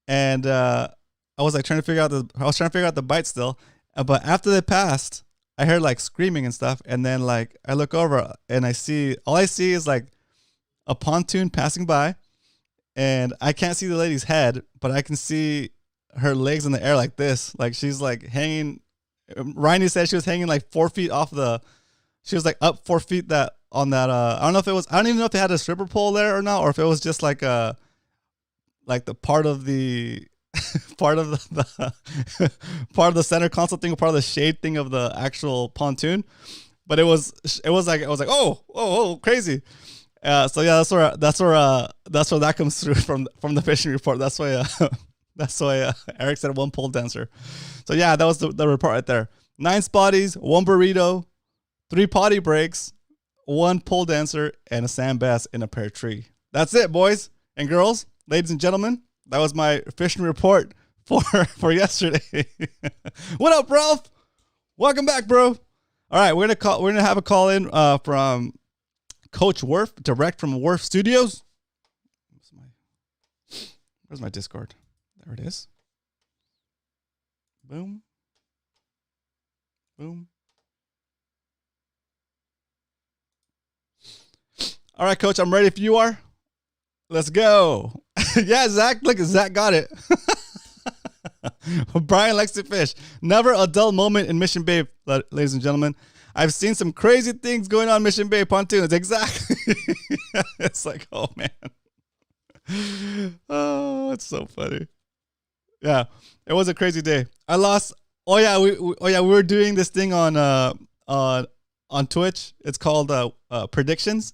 [SPEAKER 1] And I was like trying to figure out the bite still. But after they passed, I heard like screaming and stuff. And then like I look over and all I see is like a pontoon passing by. And I can't see the lady's head, but I can see her legs in the air like this. Like she's like hanging. Ryan said she was hanging like 4 feet off she was like up 4 feet on that. I don't even know if they had a stripper pole there or not, or if it was just like the part of the part of the center console thing, or part of the shade thing of the actual pontoon. But it was like, I was like, oh, crazy. So yeah, that's where that comes through from the fishing report. That's why Eric said one pole dancer. So yeah, that was the report right there. 9 spotties, 1 burrito, 3 potty breaks, 1 pole dancer, and a sand bass in a pear tree. That's it, boys and girls, ladies and gentlemen. That was my fishing report for yesterday. What up, Ralph? Welcome back, bro. All right, we're gonna have a call in from Coach Werf, direct from Werf Studios. Where's my Discord? There it is. Boom. Boom. All right, Coach, I'm ready if you are. Let's go. Yeah, Zach. Look, Zach got it. Brian likes to fish. Never a dull moment in Mission Bay, ladies and gentlemen. I've seen some crazy things going on in Mission Bay pontoons. Exactly. It's like, oh, man. Oh, it's so funny. Yeah, it was a crazy day. I lost. Oh yeah, we were doing this thing on Twitch. It's called predictions,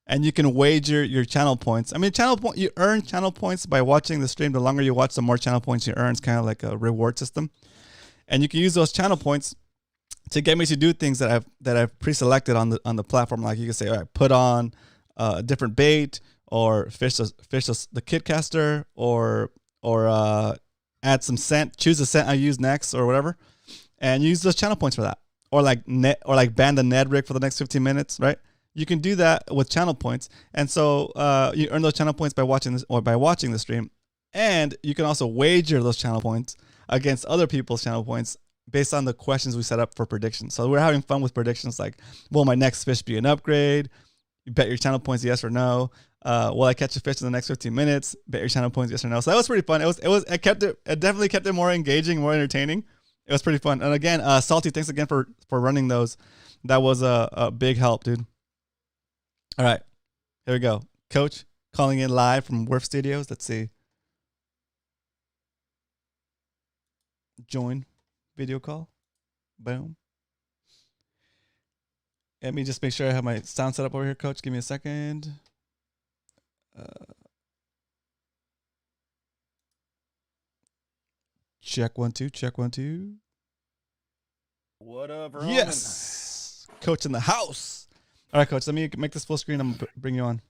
[SPEAKER 1] and you can wager your channel points. I mean, you earn channel points by watching the stream. The longer you watch, the more channel points you earn. It's kind of like a reward system, and you can use those channel points to get me to do things that I've pre-selected on the platform. Like you can say, all right, put on a different bait, or fish the kid caster, or add some scent, choose the scent I use next, or whatever, and use those channel points for that. Or like ban the Ned rig for the next 15 minutes, right? You can do that with channel points, and so you earn those channel points by watching the stream, and you can also wager those channel points against other people's channel points based on the questions we set up for predictions. So we're having fun with predictions like, will my next fish be an upgrade? You bet your channel points yes or no. Will I catch a fish in the next 15 minutes? Bet your channel points yes or no. So that was pretty fun. It definitely kept it more engaging, more entertaining. It was pretty fun. And again, Salty, thanks again for running those. That was a big help, dude. All right, here we go. Coach calling in live from Werf Studios. Let's see. Join video call. Boom. Let me just make sure I have my sound set up over here, Coach. Give me a second. Check 1 2. Check 1 2.
[SPEAKER 2] What up, Roman?
[SPEAKER 1] Yes, Coach in the house. All right, Coach. Let me make this full screen. I'm gonna bring you on.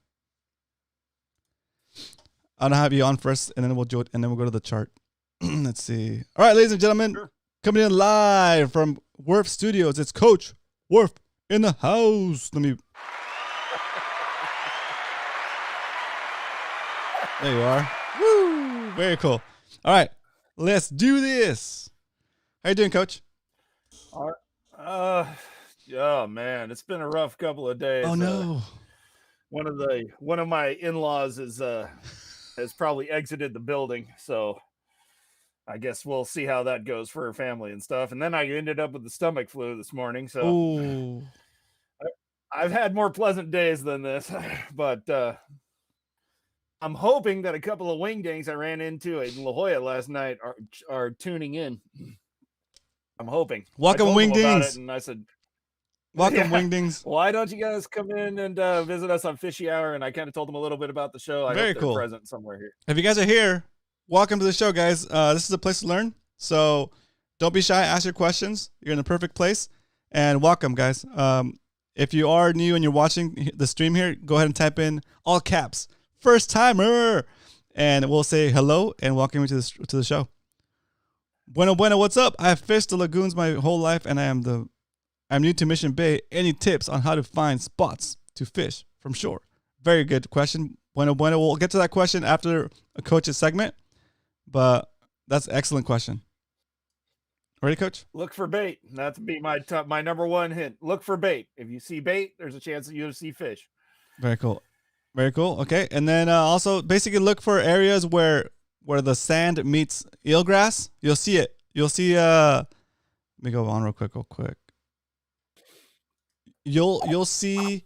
[SPEAKER 1] I'm gonna have you on first, and then we'll go to the chart. Let's see. All right, ladies and gentlemen, coming in live from Werf Studios. It's Coach Werf in the house. Let me. There you are. Woo! Very cool. All right, let's do this. How you doing, Coach?
[SPEAKER 2] Oh man, it's been a rough couple of days.
[SPEAKER 1] Oh no.
[SPEAKER 2] One of my in-laws has probably exited the building, so I guess we'll see how that goes for her family and stuff. And then I ended up with the stomach flu this morning, so
[SPEAKER 1] Ooh.
[SPEAKER 2] I've had more pleasant days than this, but I'm hoping that a couple of wingdings I ran into in La Jolla last night are tuning in. I'm hoping.
[SPEAKER 1] Welcome, wingdings.
[SPEAKER 2] And I said,
[SPEAKER 1] welcome, wingdings.
[SPEAKER 2] Why don't you guys come in and visit us on Fishy Hour? And I kind of told them a little bit about the show. I
[SPEAKER 1] Very
[SPEAKER 2] hope
[SPEAKER 1] cool.
[SPEAKER 2] they're present somewhere here.
[SPEAKER 1] If you guys are here, welcome to the show, guys. This is a place to learn. So don't be shy. Ask your questions. You're in the perfect place. And welcome, guys. If you are new and you're watching the stream here, go ahead and type in all caps, first timer, and we'll say hello and welcome you to the show. Bueno, what's up? I have fished the lagoons my whole life, and I'm new to Mission Bay. Any tips on how to find spots to fish from shore? Very good question. Bueno. We'll get to that question after a coach's segment, but that's an excellent question. Ready, Coach?
[SPEAKER 2] Look for bait. That's be my number one hint. Look for bait. If you see bait, there's a chance that you'll see fish.
[SPEAKER 1] Very cool. Very cool. Okay, and then also basically look for areas where the sand meets eelgrass. You'll see it. You'll see. Let me go on real quick. You'll see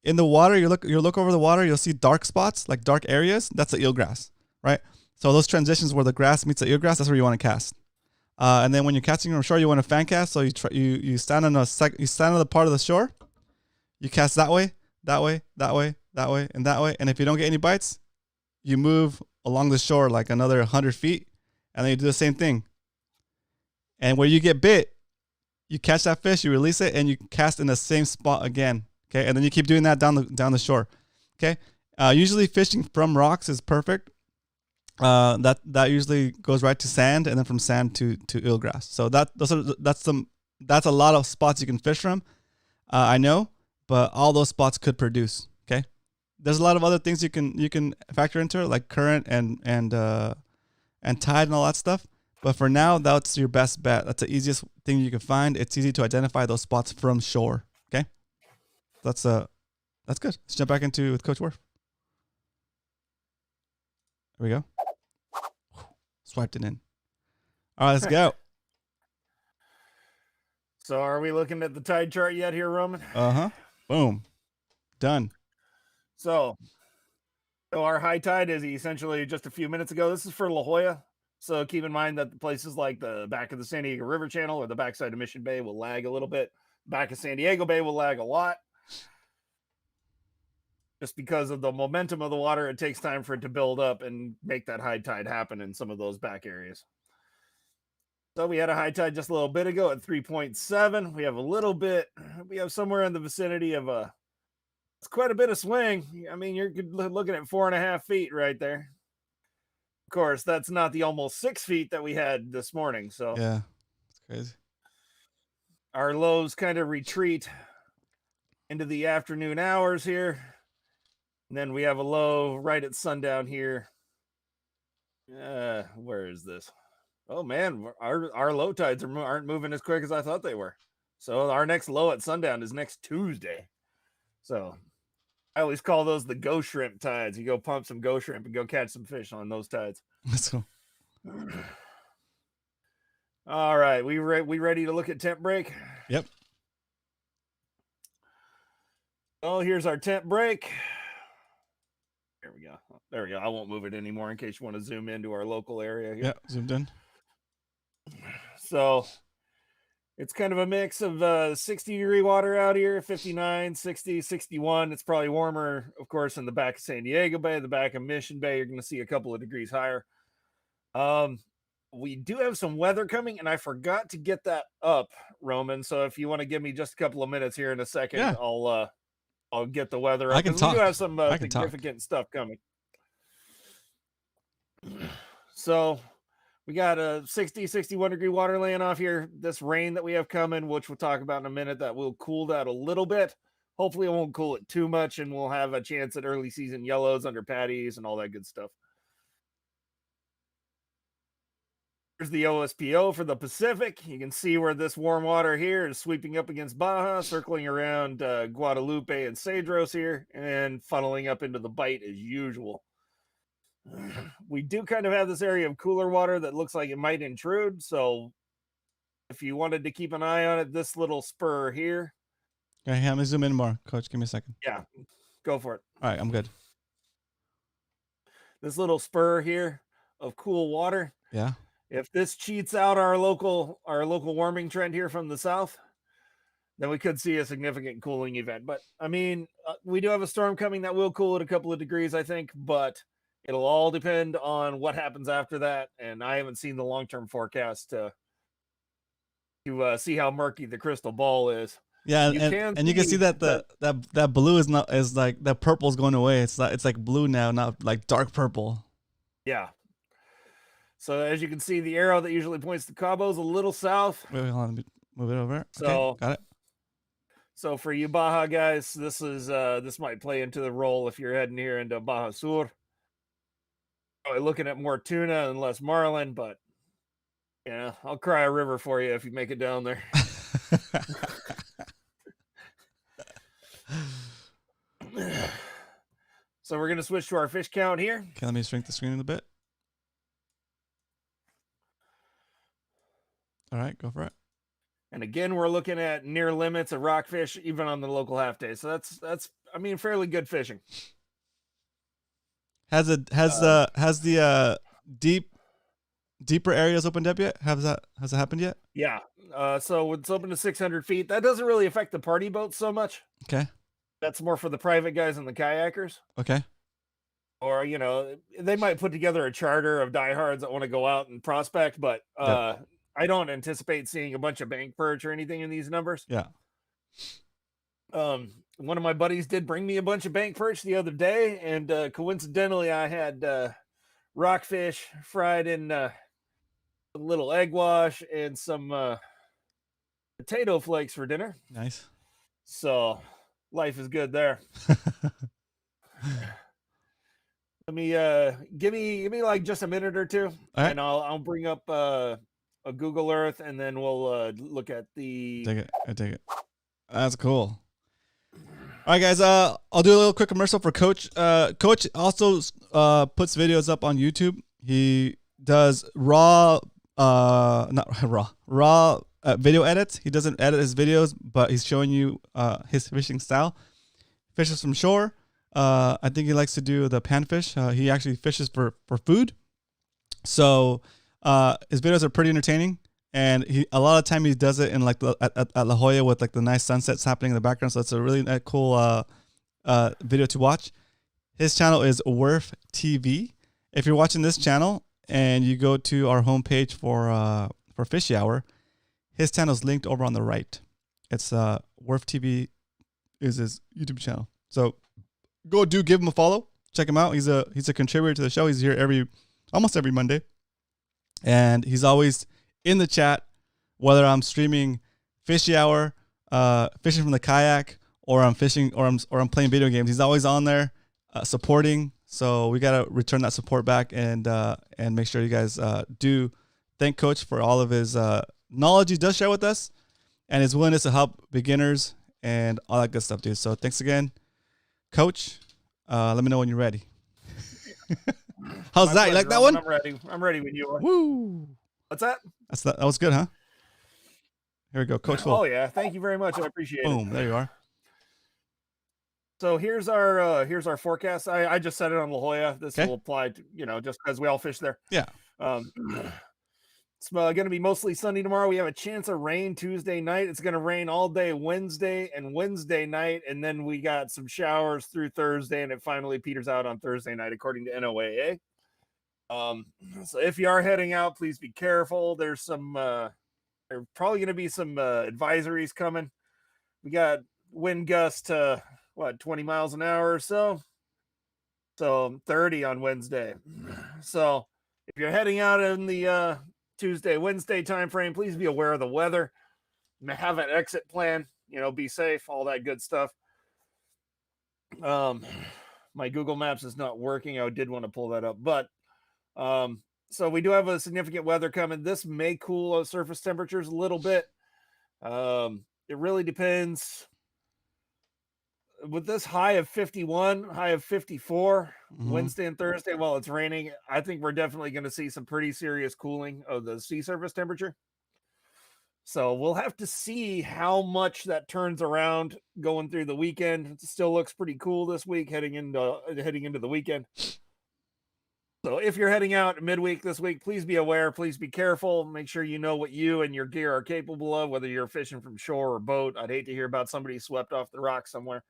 [SPEAKER 1] in the water. You look over the water. You'll see dark spots, like dark areas. That's the eelgrass, right? So those transitions where the grass meets the eelgrass, that's where you want to cast. And then when you're casting from shore, you want to fan cast. So you stand on the part of the shore. You cast that way, and that way. And if you don't get any bites, you move along the shore like another 100 feet, and then you do the same thing. And where you get bit, you catch that fish, you release it, and you cast in the same spot again. Okay, and then you keep doing that down the shore. Okay, usually fishing from rocks is perfect. That usually goes right to sand, and then from sand to eelgrass. So that's a lot of spots you can fish from. I know, but all those spots could produce. Okay, there's a lot of other things you can factor into it, like current and tide and all that stuff. But for now, that's your best bet. That's the easiest thing you can find. It's easy to identify those spots from shore. Okay, that's good. Let's jump back into with Coach Werf. There we go. Swiped it in. All right, let's go.
[SPEAKER 2] So are we looking at the tide chart yet here, Roman?
[SPEAKER 1] Boom. Done.
[SPEAKER 2] So our high tide is essentially just a few minutes ago. This is for La Jolla. So keep in mind that the places like the back of the San Diego River Channel or the backside of Mission Bay will lag a little bit. Back of San Diego Bay will lag a lot. Just because of the momentum of the water, it takes time for it to build up and make that high tide happen in some of those back areas. So we had a high tide just a little bit ago at 3.7. We have somewhere in the vicinity of it's quite a bit of swing. I mean, you're looking at 4.5 feet right there. Of course, that's not the almost 6 feet that we had this morning. So
[SPEAKER 1] yeah, it's crazy.
[SPEAKER 2] Our lows kind of retreat into the afternoon hours here. And then we have a low right at sundown here. Where is this? Oh man, our low tides aren't moving as quick as I thought they were. So our next low at sundown is next Tuesday. So I always call those the go shrimp tides. You go pump some go shrimp and go catch some fish on those tides.
[SPEAKER 1] Let's go.
[SPEAKER 2] All right, we ready to look at temp break?
[SPEAKER 1] Yep.
[SPEAKER 2] Oh, here's our temp break. There we go. I won't move it anymore in case you want to zoom into our local area here.
[SPEAKER 1] Yeah, zoomed in.
[SPEAKER 2] So it's kind of a mix of 60-degree water out here, 59, 60, 61. It's probably warmer, of course, in the back of San Diego Bay, the back of Mission Bay. You're going to see a couple of degrees higher. We do have some weather coming, and I forgot to get that up, Roman. So if you want to give me just a couple of minutes here in a second,
[SPEAKER 1] Yeah.
[SPEAKER 2] I'll get the weather up
[SPEAKER 1] I can
[SPEAKER 2] because we do
[SPEAKER 1] talk.
[SPEAKER 2] have some
[SPEAKER 1] I can talk.
[SPEAKER 2] significant stuff coming. So we got a 60, 61 degree water laying off here. This rain that we have coming, which we'll talk about in a minute, that will cool that a little bit. Hopefully it won't cool it too much, and we'll have a chance at early season yellows under patties and all that good stuff. Here's the OSPO for the Pacific. You can see where this warm water here is sweeping up against Baja, circling around Guadalupe and Cedros here, and funneling up into the Bight as usual. We do kind of have this area of cooler water that looks like it might intrude. So if you wanted to keep an eye on it, this little spur here.
[SPEAKER 1] Okay, let me zoom in more. Coach, give me a second.
[SPEAKER 2] Yeah, go for it.
[SPEAKER 1] All right, I'm good.
[SPEAKER 2] This little spur here of cool water.
[SPEAKER 1] Yeah.
[SPEAKER 2] If this cheats out our local warming trend here from the south, then we could see a significant cooling event. But I mean, we do have a storm coming that will cool it a couple of degrees, I think, but it'll all depend on what happens after that. And I haven't seen the long-term forecast to see how murky the crystal ball is.
[SPEAKER 1] Yeah, and you can see that that blue is like that purple's going away. It's like blue now, not like dark purple.
[SPEAKER 2] Yeah. So as you can see, the arrow that usually points to Cabo is a little south.
[SPEAKER 1] Wait, hold on, let me move it over.
[SPEAKER 2] So
[SPEAKER 1] okay, got it.
[SPEAKER 2] So for you Baja guys, this might play into the role if you're heading here into Baja Sur. Probably looking at more tuna and less marlin, but yeah, I'll cry a river for you if you make it down there. So we're gonna switch to our fish count here.
[SPEAKER 1] Okay, let me shrink the screen a bit. All right, go for it.
[SPEAKER 2] And again, we're looking at near limits of rockfish, even on the local half day. So that's I mean, fairly good fishing.
[SPEAKER 1] Has the deeper areas opened up yet? Has it happened yet?
[SPEAKER 2] Yeah. So it's open to 600 feet. That doesn't really affect the party boats so much.
[SPEAKER 1] Okay.
[SPEAKER 2] That's more for the private guys and the kayakers.
[SPEAKER 1] Okay.
[SPEAKER 2] Or, they might put together a charter of diehards that want to go out and prospect, but
[SPEAKER 1] Yep.
[SPEAKER 2] I don't anticipate seeing a bunch of bank perch or anything in these numbers.
[SPEAKER 1] Yeah.
[SPEAKER 2] One of my buddies did bring me a bunch of bank perch the other day, and coincidentally, I had rockfish fried in a little egg wash and some potato flakes for dinner.
[SPEAKER 1] Nice.
[SPEAKER 2] So life is good there. Let me give me like just a minute or two,
[SPEAKER 1] right.
[SPEAKER 2] And I'll bring up a Google Earth, and then we'll look at the.
[SPEAKER 1] I take it. That's cool. All right, guys. I'll do a little quick commercial for Coach. Coach also puts videos up on YouTube. He does raw video edits. He doesn't edit his videos, but he's showing you his fishing style. Fishes from shore. I think he likes to do the panfish. He actually fishes for food. So his videos are pretty entertaining. And a lot of time he does it in like at La Jolla with like the nice sunsets happening in the background. So it's a really cool video to watch. His channel is Werf TV. If you're watching this channel and you go to our homepage for Fishy Hour, his channel is linked over on the right. It's Werf TV is his YouTube channel. So give him a follow. Check him out. He's a contributor to the show. He's here almost every Monday, and he's always in the chat, whether I'm streaming Fishy Hour, fishing from the kayak, or I'm fishing, or I'm playing video games. He's always on there, supporting. So we gotta return that support back and make sure you guys do thank Coach for all of his knowledge he does share with us, and his willingness to help beginners and all that good stuff, dude. So thanks again, Coach. Let me know when you're ready. How's that?
[SPEAKER 2] My pleasure,
[SPEAKER 1] You like that
[SPEAKER 2] Roman.
[SPEAKER 1] one?
[SPEAKER 2] I'm ready when you are.
[SPEAKER 1] Woo!
[SPEAKER 2] What's that?
[SPEAKER 1] That was good, huh? Here we go, Coach Phil.
[SPEAKER 2] Oh yeah, thank you very much. I appreciate it.
[SPEAKER 1] Boom! There you are.
[SPEAKER 2] So here's our forecast. I just set it on La Jolla. This will apply to just because we all fish there.
[SPEAKER 1] Yeah.
[SPEAKER 2] It's going to be mostly sunny tomorrow. We have a chance of rain Tuesday night. It's going to rain all day Wednesday and Wednesday night, and then we got some showers through Thursday, and it finally peters out on Thursday night, according to NOAA. So if you are heading out, please be careful. There's some there are probably going to be some advisories coming. We got wind gusts to 20 miles an hour or so. So 30 on Wednesday. So if you're heading out in the Tuesday, Wednesday time frame, please be aware of the weather. Have an exit plan, be safe, all that good stuff. My Google Maps is not working. I did want to pull that up, but so we do have a significant weather coming. This may cool surface temperatures a little bit. It really depends. With this high of 51, high of 54, Wednesday and Thursday, while it's raining, I think we're definitely going to see some pretty serious cooling of the sea surface temperature. So we'll have to see how much that turns around going through the weekend. It still looks pretty cool this week heading into the weekend. So if you're heading out midweek this week, please be aware, please be careful. Make sure you know what you and your gear are capable of, whether you're fishing from shore or boat. I'd hate to hear about somebody swept off the rock somewhere.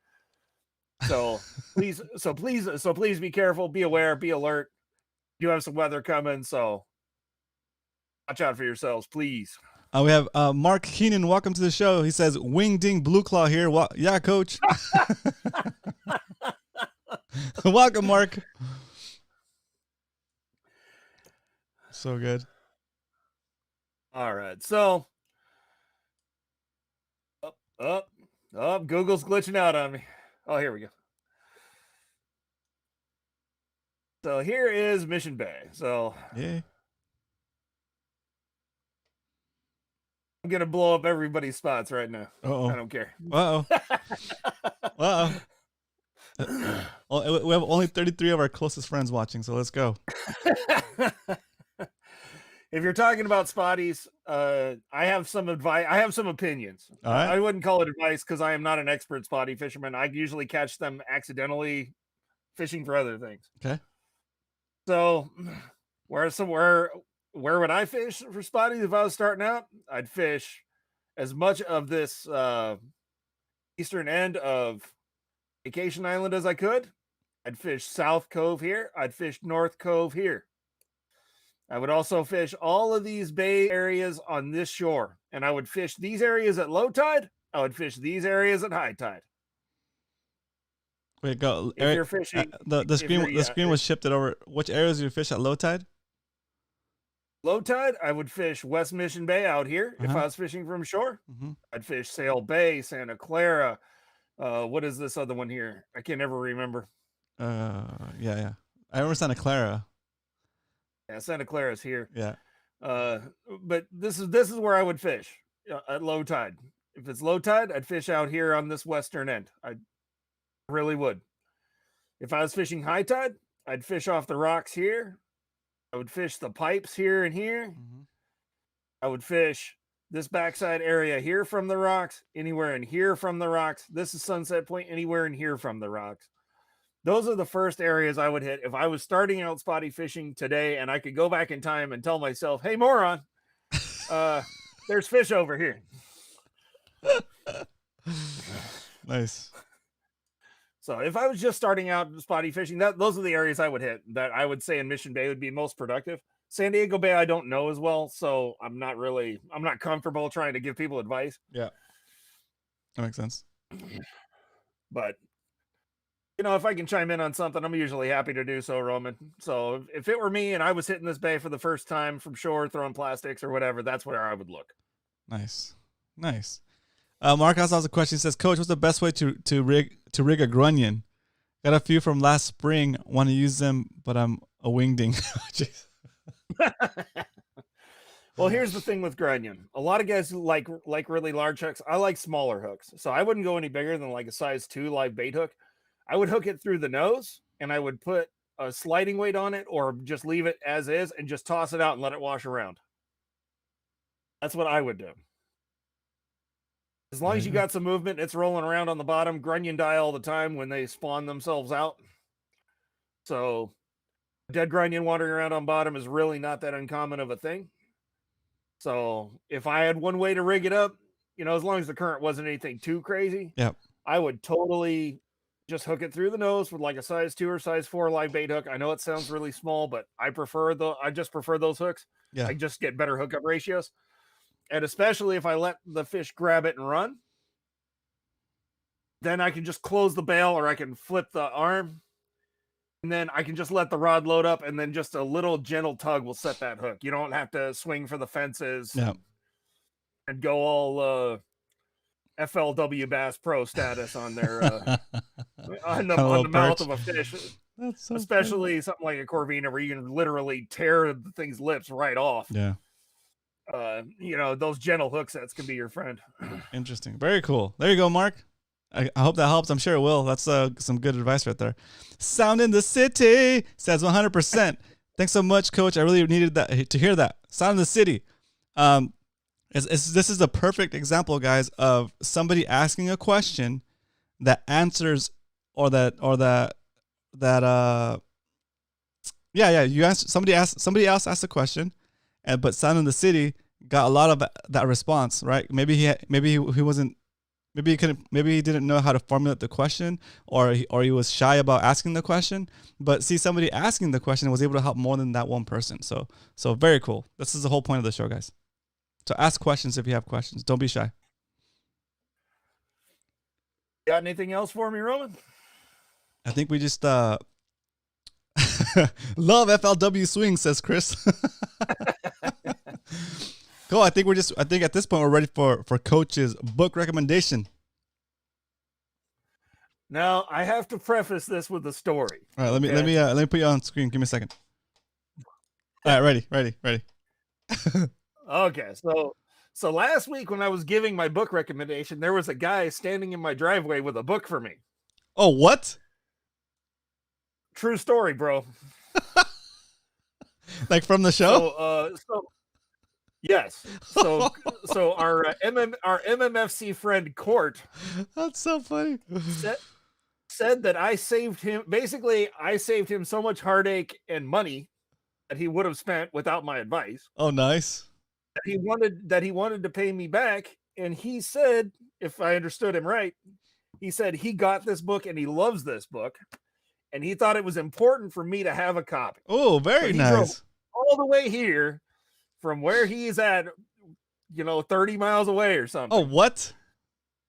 [SPEAKER 2] So please be careful, be aware, be alert. You have some weather coming, so watch out for yourselves, please.
[SPEAKER 1] We have Mark Keenan. Welcome to the show. He says, "Wing ding blue claw here." Yeah, coach. Welcome, Mark. So good.
[SPEAKER 2] All right, so Google's glitching out on me. Oh, here we go. So here is Mission Bay. So
[SPEAKER 1] yeah,
[SPEAKER 2] I'm gonna blow up everybody's spots right now.
[SPEAKER 1] Uh-oh.
[SPEAKER 2] I don't care.
[SPEAKER 1] Uh-oh. We have only 33 of our closest friends watching, so let's go.
[SPEAKER 2] If you're talking about spotties, I have some advice. I have some opinions.
[SPEAKER 1] All right.
[SPEAKER 2] I wouldn't call it advice because I am not an expert spotty fisherman. I usually catch them accidentally fishing for other things.
[SPEAKER 1] Okay.
[SPEAKER 2] So where would I fish for spotties if I was starting out? I'd fish as much of this eastern end of Vacation Island as I could. I'd fish South Cove here. I'd fish North Cove here. I would also fish all of these bay areas on this shore, and I would fish these areas at low tide. I would fish these areas at high tide.
[SPEAKER 1] Wait, go.
[SPEAKER 2] If you're fishing,
[SPEAKER 1] the screen was shifted over. Which areas do you fish at low tide?
[SPEAKER 2] Low tide, I would fish West Mission Bay out here. If I was fishing from shore, I'd fish Sail Bay, Santa Clara. What is this other one here? I can never remember.
[SPEAKER 1] Yeah. I remember Santa Clara.
[SPEAKER 2] Yeah, Santa Clara is here.
[SPEAKER 1] Yeah.
[SPEAKER 2] But this is where I would fish at low tide. If it's low tide, I'd fish out here on this western end. I really would. If I was fishing high tide, I'd fish off the rocks here. I would fish the pipes here and here. I would fish this backside area here from the rocks, anywhere in here from the rocks. This is Sunset Point, anywhere in here from the rocks. Those are the first areas I would hit if I was starting out spotty fishing today and I could go back in time and tell myself, hey, moron, there's fish over here.
[SPEAKER 1] Nice.
[SPEAKER 2] So if I was just starting out spotty fishing, those are the areas I would hit that I would say in Mission Bay would be most productive. San Diego Bay, I don't know as well, so I'm not comfortable trying to give people advice.
[SPEAKER 1] Yeah. That makes sense.
[SPEAKER 2] But if I can chime in on something, I'm usually happy to do so, Roman. So if it were me and I was hitting this bay for the first time from shore, throwing plastics or whatever, that's where I would look. Nice.
[SPEAKER 1] Mark also has a question. He says, "Coach, what's the best way to rig a grunion? Got a few from last spring. Want to use them, but I'm a wingding."
[SPEAKER 2] Well, here's the thing with grunion. A lot of guys like really large hooks. I like smaller hooks, so I wouldn't go any bigger than like a size 2 live bait hook. I would hook it through the nose, and I would put a sliding weight on it, or just leave it as is and just toss it out and let it wash around. That's what I would do. As long as you got some movement, it's rolling around on the bottom. Grunion die all the time when they spawn themselves out. So dead grunion wandering around on bottom is really not that uncommon of a thing. So if I had one way to rig it up, as long as the current wasn't anything too crazy,
[SPEAKER 1] yep,
[SPEAKER 2] I would totally Just hook it through the nose with like a size 2 or size 4 live bait hook. I know it sounds really small, but I just prefer those hooks.
[SPEAKER 1] Yeah.
[SPEAKER 2] I just get better hookup ratios. And especially if I let the fish grab it and run, then I can just close the bail or I can flip the arm. And then I can just let the rod load up, and then just a little gentle tug will set that hook. You don't have to swing for the fences and go all FLW Bass Pro status on their on the mouth of a fish.
[SPEAKER 1] That's so
[SPEAKER 2] especially something like a Corvina where you can literally tear the thing's lips right off.
[SPEAKER 1] Yeah.
[SPEAKER 2] Those gentle hook sets can be your friend.
[SPEAKER 1] Interesting. Very cool. There you go, Mark. I hope that helps. I'm sure it will. That's some good advice right there. Sound in the City says 100%. Thanks so much, Coach. I really needed that to hear that. Sound in the City. This is a perfect example, guys, of somebody asking a question that answers somebody else asked a question, but Sound in the City got a lot of that response, right? Maybe he didn't know how to formulate the question, or he was shy about asking the question. But see, somebody asking the question was able to help more than that one person. So very cool. This is the whole point of the show, guys. So ask questions if you have questions. Don't be shy.
[SPEAKER 2] Got anything else for me, Roman?
[SPEAKER 1] I think we just love FLW swing, says Chris. Cool. I think at this point we're ready for Coach's book recommendation.
[SPEAKER 2] Now I have to preface this with a story.
[SPEAKER 1] All right, let me put you on screen. Give me a second. All right, ready.
[SPEAKER 2] Okay, so last week when I was giving my book recommendation, there was a guy standing in my driveway with a book for me.
[SPEAKER 1] Oh, what?
[SPEAKER 2] True story, bro.
[SPEAKER 1] Like from the show?
[SPEAKER 2] Yes. So our MMFC friend Court.
[SPEAKER 1] That's so funny.
[SPEAKER 2] Said that I saved him. Basically, I saved him so much heartache and money that he would have spent without my advice.
[SPEAKER 1] Oh, nice.
[SPEAKER 2] That he wanted to pay me back, and he said, if I understood him right, he said he got this book and he loves this book, and he thought it was important for me to have a copy.
[SPEAKER 1] Oh, very nice.
[SPEAKER 2] All the way here from where he's at, 30 miles away or something.
[SPEAKER 1] Oh, what?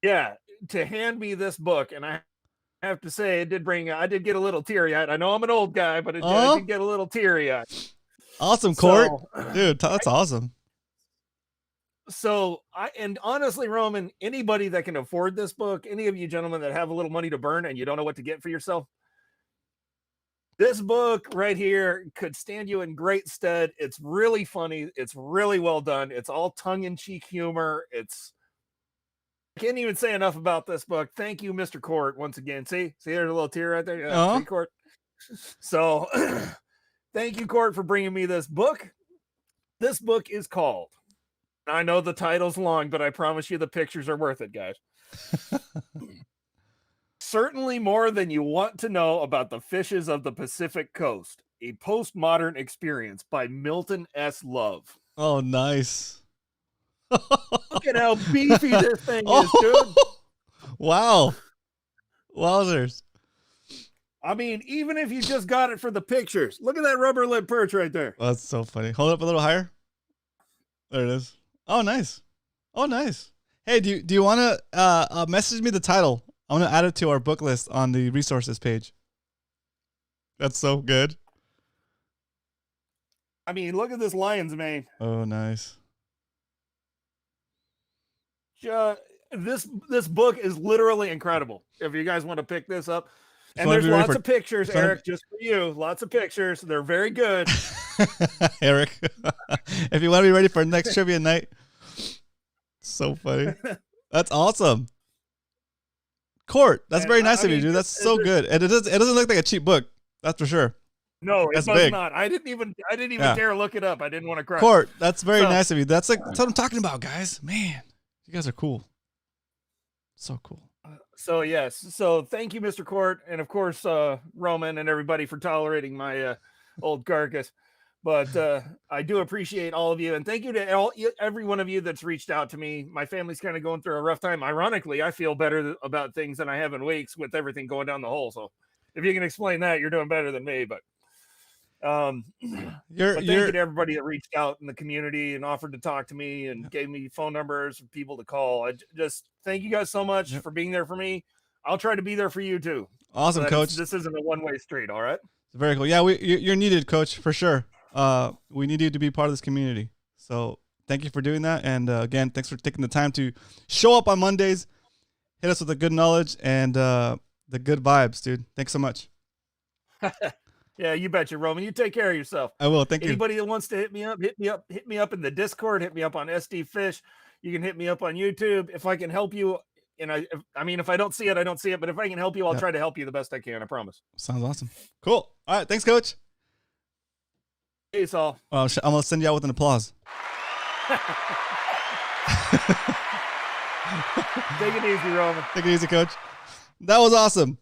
[SPEAKER 2] Yeah, to hand me this book, and I have to say, I did get a little teary-eyed. I know I'm an old guy, but I did get a little teary-eyed.
[SPEAKER 1] Awesome, Court. Dude, that's awesome.
[SPEAKER 2] So and honestly, Roman, anybody that can afford this book, any of you gentlemen that have a little money to burn and you don't know what to get for yourself, this book right here could stand you in great stead. It's really funny. It's really well done. It's all tongue-in-cheek humor. I can't even say enough about this book. Thank you, Mr. Court, once again. See, there's a little tear right there. Yeah, Court. So thank you, Court, for bringing me this book. This book is called, I know the title's long, but I promise you the pictures are worth it, guys. Certainly more than you want to know about the fishes of the Pacific Coast. A postmodern experience by Milton S. Love.
[SPEAKER 1] Oh, nice.
[SPEAKER 2] Look at how beefy this thing is, dude.
[SPEAKER 1] Wow. Wowzers.
[SPEAKER 2] I mean, even if you just got it for the pictures, look at that rubber lip perch right there.
[SPEAKER 1] Oh, that's so funny. Hold it up a little higher. There it is. Oh, nice. Oh, nice. Hey, do you want to message me the title? I want to add it to our book list on the resources page. That's so good.
[SPEAKER 2] I mean, look at this lion's mane.
[SPEAKER 1] Oh, nice.
[SPEAKER 2] This book is literally incredible. If you guys want to pick this up, and there's lots of pictures, Eric, just for you. Lots of pictures. They're very good.
[SPEAKER 1] Eric, if you want to be ready for next trivia night. So funny. That's awesome. Court, that's very nice of you, dude. That's so good. And it doesn't look like a cheap book. That's for sure.
[SPEAKER 2] No, it does not. I didn't even dare look it up. I didn't want to cry.
[SPEAKER 1] Court, that's very nice of you. That's what I'm talking about, guys. Man, you guys are cool. So cool.
[SPEAKER 2] So yes. So thank you, Mr. Court, and of course Roman and everybody for tolerating my old carcass. But I do appreciate all of you, and thank you to every one of you that's reached out to me. My family's kind of going through a rough time. Ironically, I feel better about things than I have in weeks with everything going down the hole. So if you can explain that, you're doing better than me. But thank you to everybody that reached out in the community and offered to talk to me and gave me phone numbers of people to call. I just thank you guys so much for being there for me. I'll try to be there for you too.
[SPEAKER 1] Awesome, Coach.
[SPEAKER 2] This isn't a one-way street. All right.
[SPEAKER 1] Very cool. Yeah, you're needed, Coach, for sure. We need you to be part of this community. So thank you for doing that. And again, thanks for taking the time to show up on Mondays, hit us with the good knowledge and the good vibes, dude. Thanks so much.
[SPEAKER 2] Yeah, you betcha, Roman. You take care of yourself.
[SPEAKER 1] I will. Thank you.
[SPEAKER 2] Anybody that wants to hit me up in the Discord, hit me up on SD Fish. You can hit me up on YouTube. If I can help you, and if I don't see it, I don't see it. But if I can help you, I'll try to help you the best I can. I promise.
[SPEAKER 1] Sounds awesome. Cool. All right. Thanks, Coach.
[SPEAKER 2] Hey, Saul.
[SPEAKER 1] I'm going to send you out with an applause.
[SPEAKER 2] Take it easy, Roman.
[SPEAKER 1] Take it easy, Coach. That was awesome.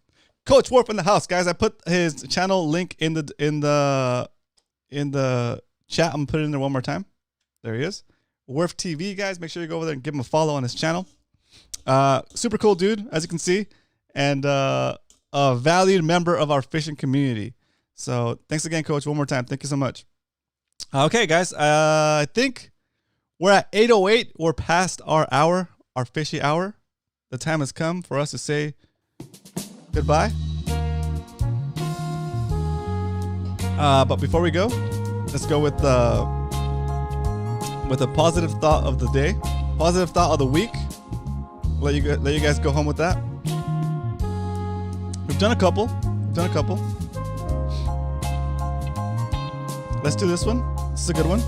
[SPEAKER 1] Coach Werf in the house, guys. I put his channel link in the chat. I'm gonna put it in there one more time. There he is. Werf TV, guys. Make sure you go over there and give him a follow on his channel. Super cool dude, as you can see, and a valued member of our fishing community. So thanks again, Coach, one more time. Thank you so much. Okay, guys. I think we're at 8:08. We're past our hour, our fishy hour. The time has come for us to say goodbye. But before we go, let's go with a positive thought of the day, positive thought of the week. Let you guys go home with that. We've done a couple. Let's do this one. This is a good one.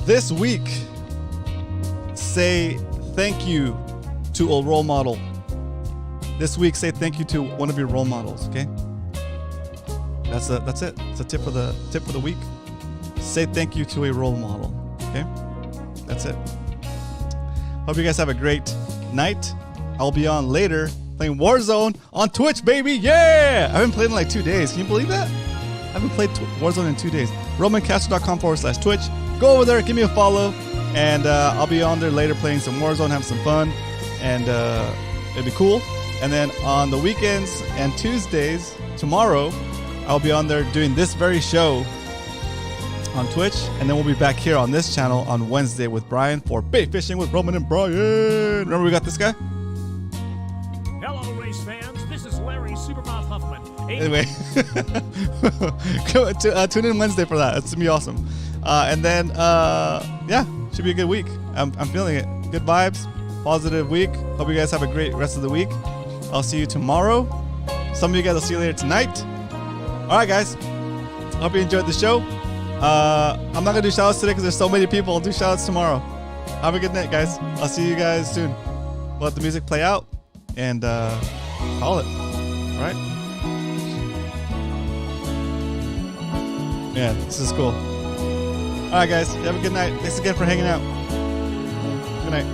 [SPEAKER 1] This week, say thank you to a role model. This week, say thank you to one of your role models. Okay, that's it. It's a tip for the week. Say thank you to a role model. Okay, that's it. Hope you guys have a great night. I'll be on later playing Warzone on Twitch, baby. Yeah, I haven't played in like 2 days. Can you believe that? I haven't played Warzone in 2 days. RomanCastro.com/Twitch. Go over there, give me a follow, and I'll be on there later playing some Warzone, having some fun, and it'll be cool. And then on the weekends and Tuesdays, tomorrow, I'll be on there doing this very show on Twitch. And then we'll be back here on this channel on Wednesday with Brian for Bait Fishing with Roman and Brian. Remember we got this guy?
[SPEAKER 3] Hello, race fans. This is Larry Supermouth Huffman.
[SPEAKER 1] Anyway, tune in Wednesday for that. It's going to be awesome. And then, yeah, should be a good week. I'm feeling it. Good vibes, positive week. Hope you guys have a great rest of the week. I'll see you tomorrow. Some of you guys will see you later tonight. All right, guys. Hope you enjoyed the show. I'm not going to do shout-outs today because there's so many people. I'll do shout-outs tomorrow. Have a good night, guys. I'll see you guys soon. We'll let the music play out and call it. All right? Yeah, this is cool. All right, guys. You have a good night. Thanks again for hanging out. Good night.